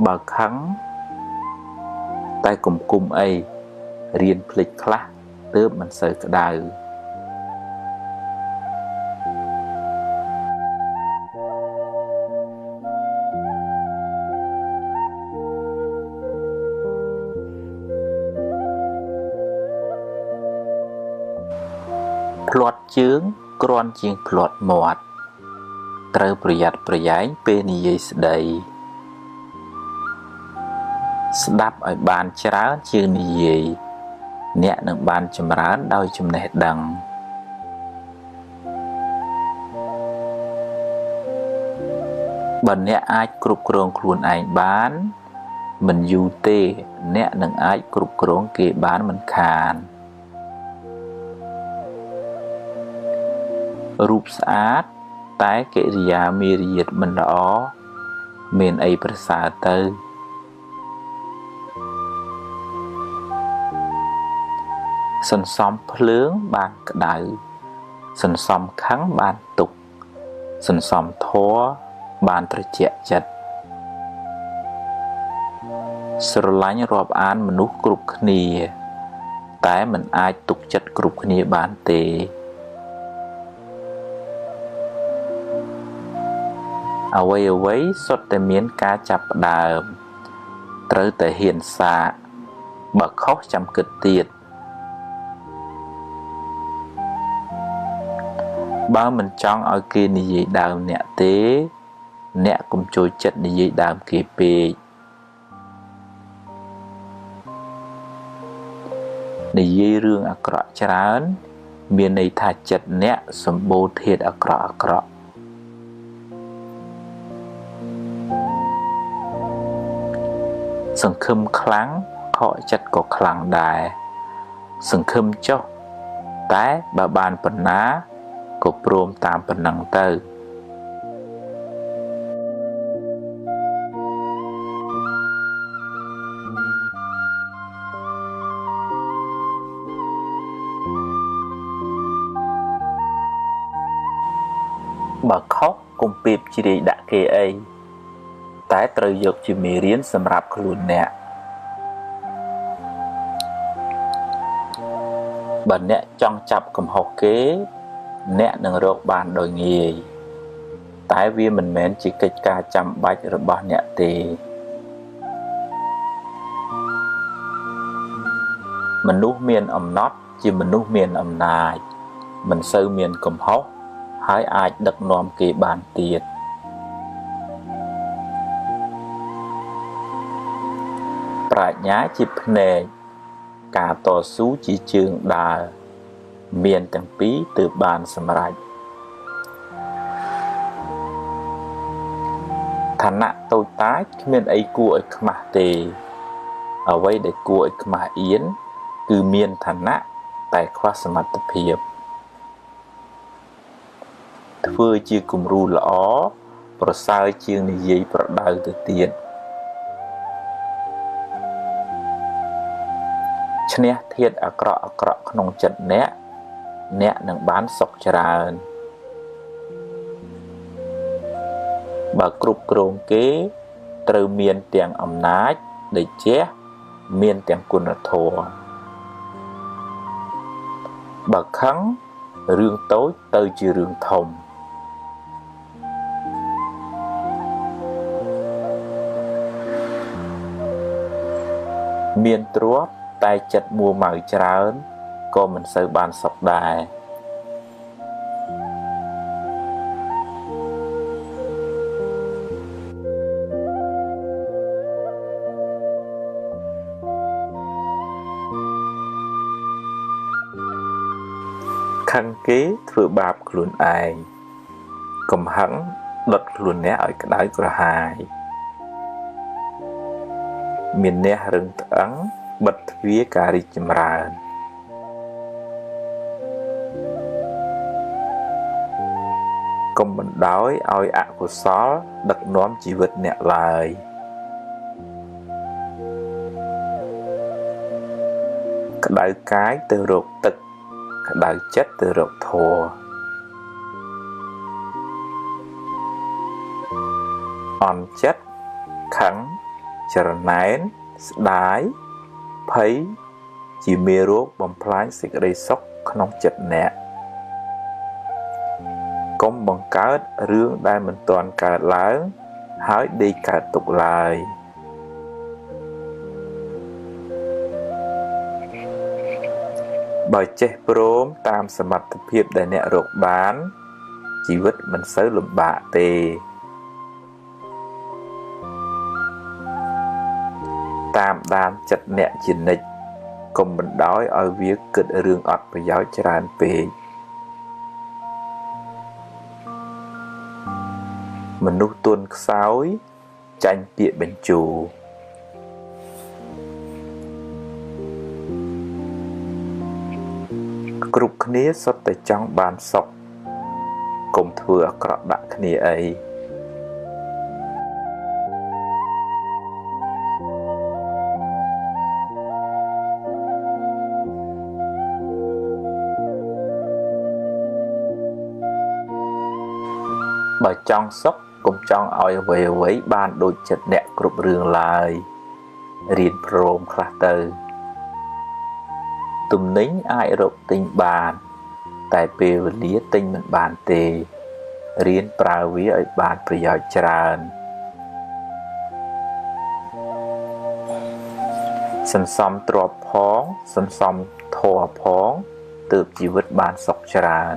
បើខឹងតែកុំគុំអីរៀនភ្លេចខ្លះទើបមិនសូវក្តៅ ភ្លាត់ជើងគ្រាន់ជាងភ្លាត់មាត់ត្រូវប្រយ័ត្នប្រយែងពេលនិយាយស្ដីស្ដាប់ឲ្យបានច្រើនជាងនិយាយអ្នកនឹងបានចម្រើនដោយចំណេះដឹងបើអ្នកអាចគ្រប់គ្រងខ្លួនឯងបានមិនយូរទេអ្នកនឹងអាចគ្រប់គ្រងគេបានមិនខានរូបស្អាតតែកិរិយាមារយាទមិនល្អមានអីប្រសើរទៅសន្សំភ្លើងបានក្តៅសន្សំខឹងបានទុក្ខសន្សំធម៌បានត្រជាក់ចិត្តស្រឡាញ់រាប់អានមនុស្សគ្រប់គ្នាតែមិនអាចទុកចិត្តគ្រប់គ្នាបានទេអ្វីសុទ្ធតែមានការចាប់ផ្ដើមត្រូវតែហ៊ានសាកបើខុសចាំគិតទៀតបើមិនចង់ឲ្យគេនិយាយដើមអ្នកទេអ្នកកុំចូលចិត្តនិយាយដើមគេពេកនិយាយរឿងអាក្រក់ច្រើនមានន័យថាចិត្តអ្នកសម្បូរធាតុអាក្រក់សង្ឃឹមខ្លាំងខកចិត្តក៏ខ្លាំងដែរសង្ឃឹមចុះតែបើបានប៉ុណ្ណាក៏ព្រមតាមប៉ុណ្ណឹងទៅបើខុសកុំពីបជ្រាយដាក់គេអីតែត្រូវយកជាមេរៀនសម្រាប់ខ្លួនអ្នកបើអ្នកចង់ចាប់កំហុសគេអ្នកនឹងរកបានដោយងាយតែវាមិនមែនជាកិច្ចការចាំបាច់របស់អ្នកទេមនុស្សមានអំណត់ជាមនុស្សមានអំណាចមិនសូវមានកំហុសហើយអាចដឹកនាំគេបានទៀតប្រាជ្ញាជាភ្នែកការតស៊ូជាជើងដើរមានទាំងពីរទើបបានសម្រេចឋានៈតូចតាចគ្មានអីគួរឲ្យខ្មាស់ទេអ្វីដែលគួរឲ្យខ្មាស់អៀនគឺមានឋានៈតែខ្វះសមត្ថភាពធ្វើជាគំរូល្អប្រសើរជាងនិយាយប្រដៅទៅទៀតឈ្នះធាតុអាក្រក់ក្នុងចិត្តអ្នកនឹងបានសុខច្រើនបើគ្រប់គ្រងគេត្រូវមានទាំងអំណាចដេជះមានទាំងគុណធម៌បើខឹងរឿងតូចទៅជារឿងធំមានទ្រព្យតែចិត្តមួម៉ៅច្រើនក៏មិនសូវបានសុខដែរខឹងគេធ្វើបាបខ្លួនឯងកំហឹងដុតខ្លួនអ្នកឲ្យក្តៅក្រហាយមានអ្នករឹងត្អឹងបិទទ្វារការរីកចម្រើនកុំបណ្ដោយឲ្យអកុសលដឹកនាំជីវិតអ្នកឡើយក្តៅកាយទៅរកទឹកក្តៅចិត្តទៅរកធម៌អន់ចិត្តខឹងចរណែនស្ដាយភ័យជាមេរោគបំផ្លាញសេចក្តីសុខក្នុងចិត្តអ្នកកុំបង្កើតរឿងដែលមិនទាន់កើតឡើងហើយដេកកើតទុកឡើយ បើចេះព្រមតាមសមត្ថភាពដែលអ្នករកបានជីវិតមិនសូវលំបាកទេតាមដានចិត្តអ្នកជានិច្ចកុំបណ្ដោយឲ្យវាគិតរឿងអត់ប្រយោជន៍ច្រើនពេកមនុស្សទន់ខ្សោយចាញ់ពាក្យបញ្ជូរគ្រប់គ្នាសុទ្ធតែចង់បានសុខកុំធ្វើអាក្រក់ដាក់គ្នាអីបើចង់សុខកុំចង់ឲ្យអ្វីបានដូចចិត្តអ្នកគ្រប់រឿងឡើយរៀនព្រមខ្លះទៅទំនិញអាចរកទិញបានតែពេលវេលាទិញមិនបានទេរៀនប្រើវាឲ្យបានប្រយោជន៍ច្រើនសន្សំទ្រព្យផងសន្សំធម៌ផងទើបជីវិតបានសុខច្រើន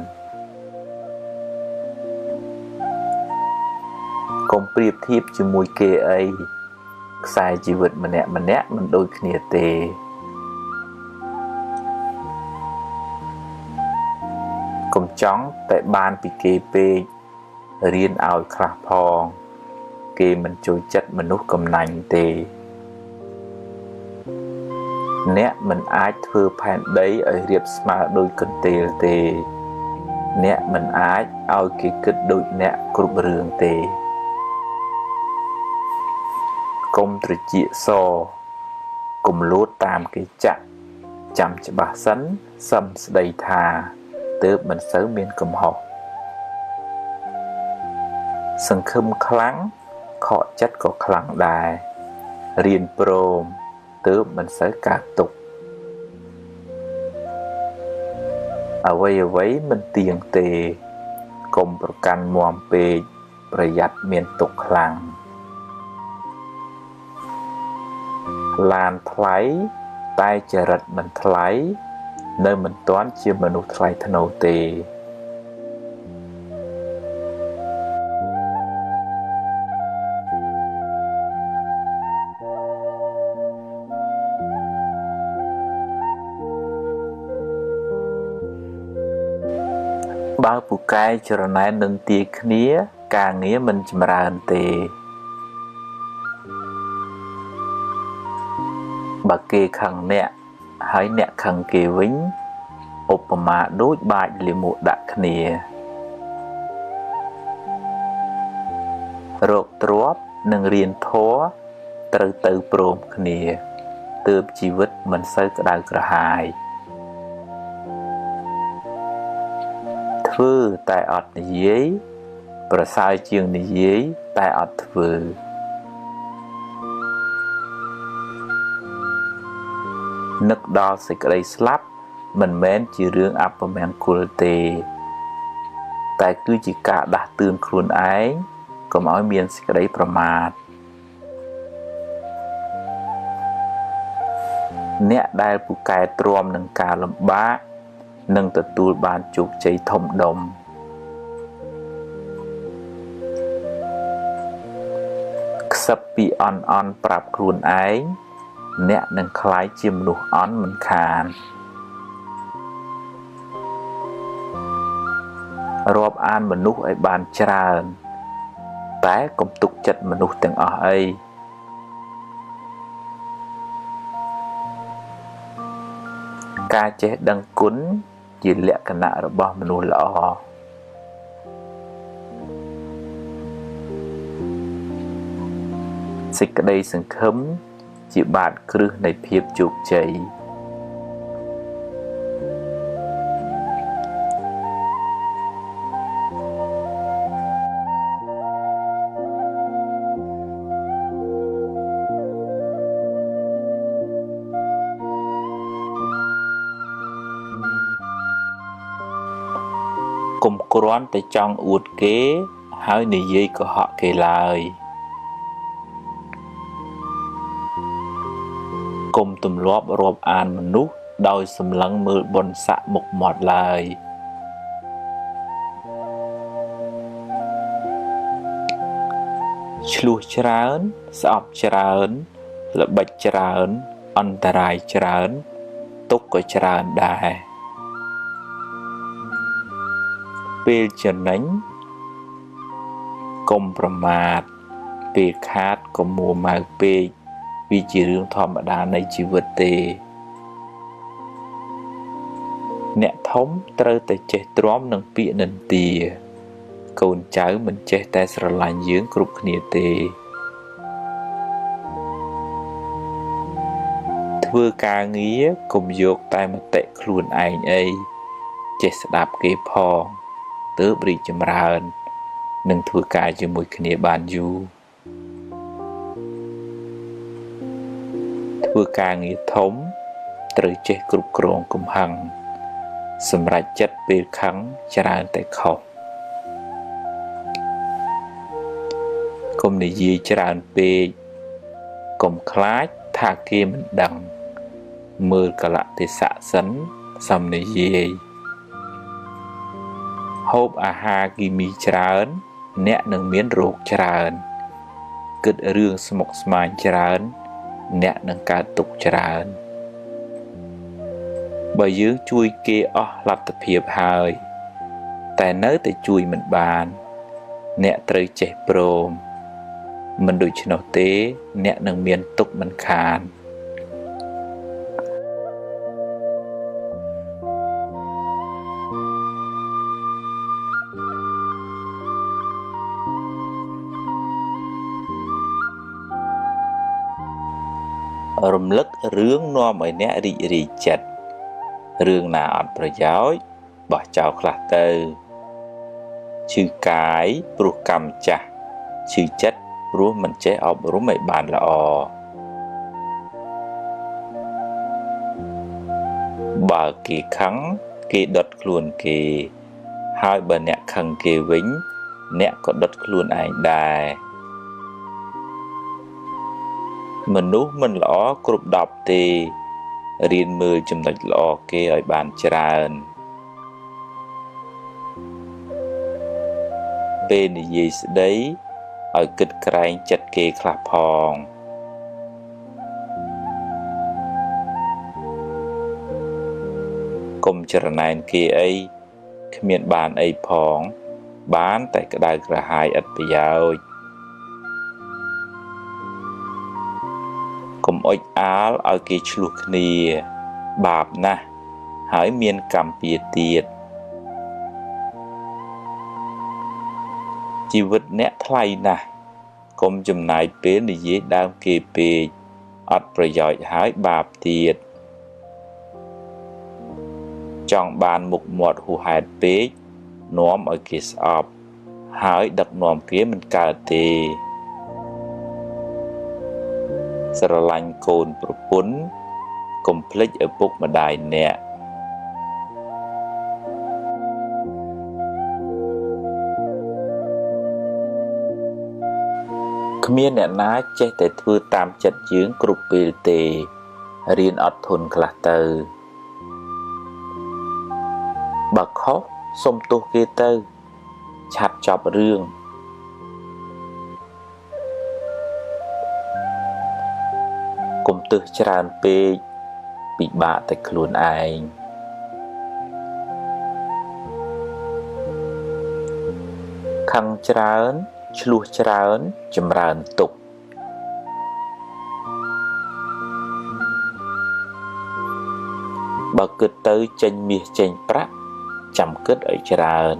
កុំប្រៀបធៀបជាមួយគេអីខ្សែជីវិតម្នាក់មិនដូចគ្នាទេកុំចង់តែបានពីគេពេករៀនឲ្យខ្លះផងគេមិនចូលចិត្តមនុស្សកំណាញ់ទេអ្នកមិនអាចធ្វើផែនដីឲ្យរាបស្មើដូចកន្ទេលទេអ្នកមិនអាចឲ្យគេគិតដូចអ្នកគ្រប់រឿងទេកុំត្រចៀកសកុំលួតតាមគេចាក់ចាំច្បាស់សិនសឹមស្ដីថាទើបមិនសូវមានកំហុសសង្ឃឹមខ្លាំងខកចិត្តក៏ខ្លាំងដែររៀនព្រមទើបមិនសូវកើតទុក្ខអ្វីមិនទៀងទេកុំប្រកាន់មាំពេកប្រយ័ត្នមានទុក្ខខ្លាំងឡានថ្លៃតែចរិតមិនថ្លៃនៅមិនទាន់ជាមនុស្សថ្លៃថ្នូរទេបើពូកែចរណែននឹងទាគ្នាការងារមិនចម្រើនទេបើគេខឹងអ្នកហើយអ្នកខឹងគេវិញឧបមាដូចបាចលាមកដាក់គ្នារកទ្រព្យនិងរៀនធម៌ត្រូវទៅព្រមគ្នាទើបជីវិតមិនសូវក្តៅក្រហាយធ្វើតែអត់និយាយប្រសើរជាងនិយាយតែអត់ធ្វើនឹកដល់សេចក្តីស្លាប់មិនមែនជារឿងអពមង្គលទេតែគឺជាការដាស់តឿនខ្លួនឯងកុំឲ្យមានសេចក្តីប្រមាទអ្នកដែលពូកែទ្រាំនឹងការលំបាកនឹងទទួលបានជោគជ័យធំដុំខ្សឹបពីអន់ប្រាប់ខ្លួនឯងអ្នកនឹងក្លាយជាមនុស្សអន់មិនខានរាប់អានមនុស្សឲ្យបានច្រើនតែកុំទុកចិត្តមនុស្សទាំងអស់អីការចេះដឹងគុណជាលក្ខណៈរបស់មនុស្សល្អសេចក្តីសង្ឃឹមជាបាតគ្រឹះនៃភាពជោគជ័យកុំគ្រាន់តែចង់អួតគេហើយនិយាយកុហកគេឡើយកុំទម្លាប់រាប់អានមនុស្ស ដោយសម្លឹងមើលបុណ្យស័ក្តិមុខមាត់ឡើយឆ្លោះច្រើនស្អប់ច្រើនល្បិចច្រើនអន្តរាយច្រើនទុក្ខក៏ច្រើនដែរពេលចំណេញកុំប្រមាទពេលខាតកុំមួម៉ៅពេកវាជារឿងធម្មតានៃជីវិតទេអ្នកធំត្រូវតែចេះទ្រាំនឹងពាក្យនិន្ទាកូនចៅមិនចេះតែស្រឡាញ់យើងគ្រប់គ្នាទេធ្វើការងារកុំយកតែមតិខ្លួនឯងអីចេះស្ដាប់គេផងទើបរីកចម្រើននឹងធ្វើការជាមួយគ្នាបានយូរធ្វើការងារធំត្រូវចេះគ្រប់គ្រងកំហឹងសម្រេចចិត្តពេលខឹងច្រើនតែខុសកុំនិយាយច្រើនពេកកុំខ្លាចថាគេមិនដឹងមើលកលៈទេសៈសិនសំនិយាយហូបអាហារគីមីច្រើនអ្នកនឹងមានរោគច្រើនគិតរឿងស្មុគស្មាញច្រើនអ្នកនឹងកើតទុក្ខច្រើនបើយើងជួយគេអស់លទ្ធភាពហើយតែនៅតែជួយមិនបានអ្នកត្រូវចេះព្រមមិនដូច្នោះទេអ្នកនឹងមានទុក្ខមិនខានរំលឹករឿងនាំឲ្យអ្នករីករាយចិត្តរឿងណាអត់ប្រយោជន៍បោះចោលខ្លះទៅឈឺកាយព្រោះកម្មចាស់ឈឺចិត្តព្រោះមិនចេះអប់រំឲ្យបានល្អបើគេខឹងគេដុតខ្លួនគេហើយបើអ្នកខឹងគេវិញអ្នកក៏ដុតខ្លួនឯងដែរមនុស្សមិនល្អគ្រប់10ទេរៀនមើលចំណុចល្អគេឲ្យបានច្រើនពេលនិយាយស្ដីឲ្យគិតក្រែងចិត្តគេខ្លះផងកុំច្រណែនគេអីគ្មានបានអីផងបានតែក្តៅក្រហាយឥតប្រយោជន៍កុំអុចអាលឲ្យគេឆ្លោះគ្នាបាបណាស់ហើយមានកម្មពៀទៀតជីវិតអ្នកថ្លៃណាស់កុំចំណាយពេលនិយាយដើមគេពេកអត់ប្រយោជន៍ហើយបាបទៀតចង់បានមុខមាត់ហួសហេតុពេកនាំឲ្យគេស្អប់ហើយដឹកនាំគេមិនកើតទេស្រឡាញ់កូនប្រពន្ធកុំភ្លេចឪពុកម្ដាយអ្នកគ្មានអ្នកណាចេះតែធ្វើតាមចិត្តយើងគ្រប់ពេលទេរៀនអត់ធន់ខ្លះទៅបើខុសសុំទោសគេទៅឆាប់ចប់រឿងកុំទើសច្រើនពេកពិបាកតែខ្លួនឯងខឹងច្រើនឆ្លោះច្រើនចម្រើនទុក្ខបើគិតទៅចេញមាសចេញប្រាក់ចាំគិតឲ្យច្រើន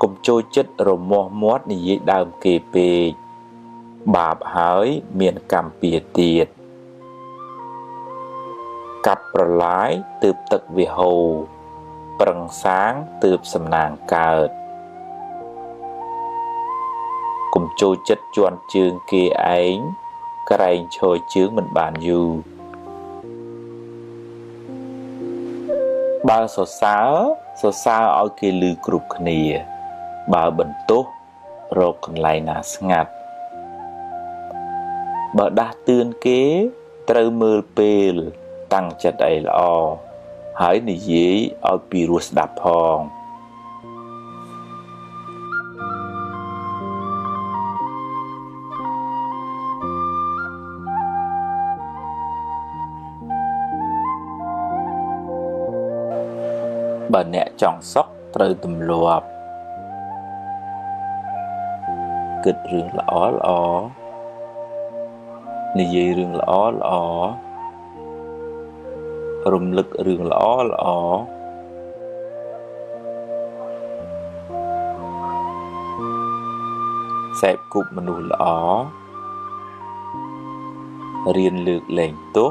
កុំចូលចិត្តរមាស់មាត់និយាយដើមគេពេកបាបហើយមានកម្មពៀទៀតកាប់ប្រឡាយទើបទឹកវាហូរប្រឹងសាងទើបសំណាងកើតកុំចូលចិត្តជន់ជើងគេឯងក្រែងឈរជើងមិនបានយូរបើសរសើរឲ្យគេឮគ្រប់គ្នាបើបន្ទោសរកកន្លែងណាស្ងាត់ បើដាស់តឿនគេត្រូវមើលពេលតាំងចិត្តអីល្អហើយនិយាយឲ្យពីរោះស្ដាប់ផងបើអ្នកចង់សុខត្រូវទម្លាប់គិតរឿងល្អល្អនិយាយរឿងល្អល្អរំលឹករឿងល្អល្អសេពគប់មនុស្សល្អរៀនលើកលែងទោស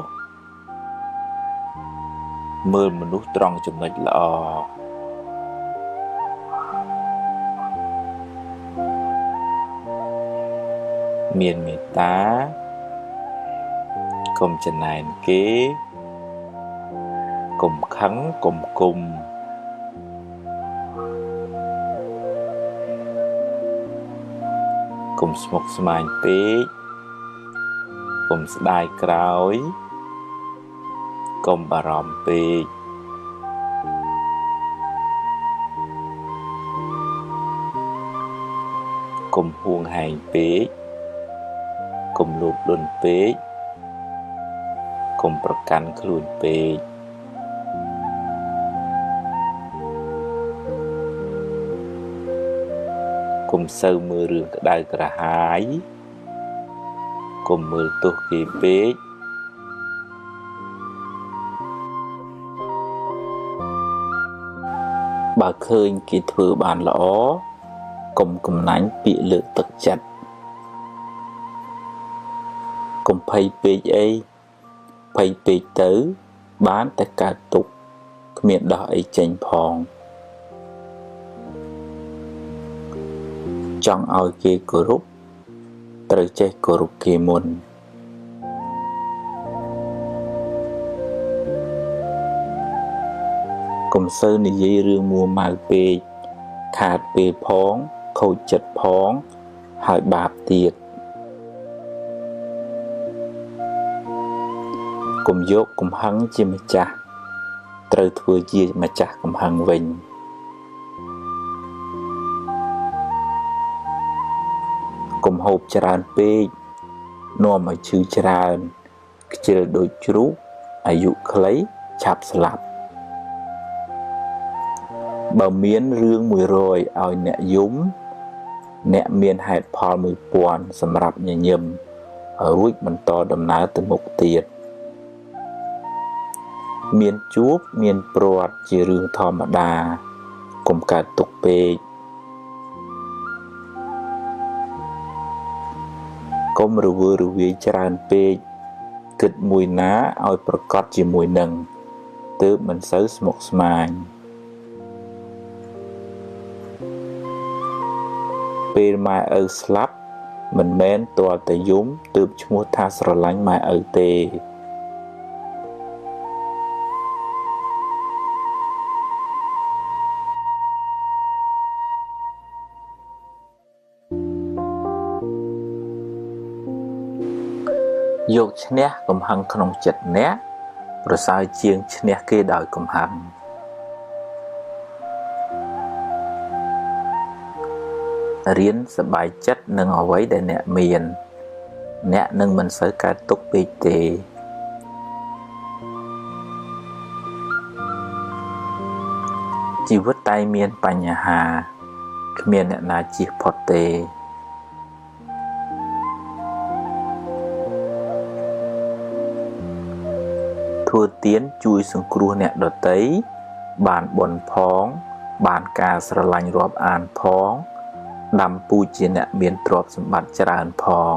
មើលមនុស្សត្រង់ចំណុចល្អមានមេត្តាកុំចំណែនគេកុំខឹងកុំគុំកុំស្មុគស្មាញពេកកុំស្ដាយក្រោយកុំបារម្ភពេកកុំហួងហែងពេកកុំលោភលន់ពេកកុំប្រកាន់ខ្លួនពេកកុំសូវមើលរឿងក្តៅក្រហាយកុំមើលទោសគេពេកបើឃើញគេធ្វើបានល្អកុំកំណាញ់ពាក្យលើកទឹកចិត្តកុំភ័យពេកអីភ័យពេកទៅបានតែកើតទុក្ខគ្មានដោះអីចេញផងចង់ឲ្យគេគោរពត្រូវចេះគោរពគេមុនកុំសូវនិយាយរឿងមួម៉ៅពេកខាតពេលផងខូចចិត្តផងហើយបាបទៀតកុំយកកំហឹងជាម្ចាស់ត្រូវធ្វើជាម្ចាស់កំហឹងវិញកុំហូបច្រើនពេកនាំឲ្យឈឺច្រើនខ្ជិលដូចជ្រូកអាយុខ្លីឆាប់ស្លាប់បើមានរឿង100ឲ្យអ្នកយំអ្នកមានហេតុផល1000សម្រាប់ញញឹមរួចបន្តដំណើរទៅមុខទៀតមានជួបមានព្រាត់ជារឿងធម្មតាកុំកើតទុក្ខពេកកុំរវើរវាយច្រើនពេកគិតមួយណាឲ្យប្រកបជាមួយនឹងទើបមិនសូវស្មុគស្មាញពេលម៉ែឪស្លាប់មិនមែនទាល់តែយំទើបឈ្មោះថាស្រឡាញ់ម៉ែឪទេយកឈ្នះកំហឹងក្នុងចិត្តអ្នកប្រសើរជាងឈ្នះគេដោយកំហឹងរៀនសប្បាយចិត្តនឹងអ្វីដែលអ្នកមានអ្នកនឹងមិនសូវកើតទុក្ខពេកទេជីវិតតែមានបញ្ហាគ្មានអ្នកណាជៀសផុតទេធ្វើទានជួយសង្គ្រោះអ្នកដទៃបានបុណ្យផងបានការស្រឡាញ់រាប់អានផងដាំពូជជាអ្នកមានទ្រព្យសម្បត្តិច្រើនផង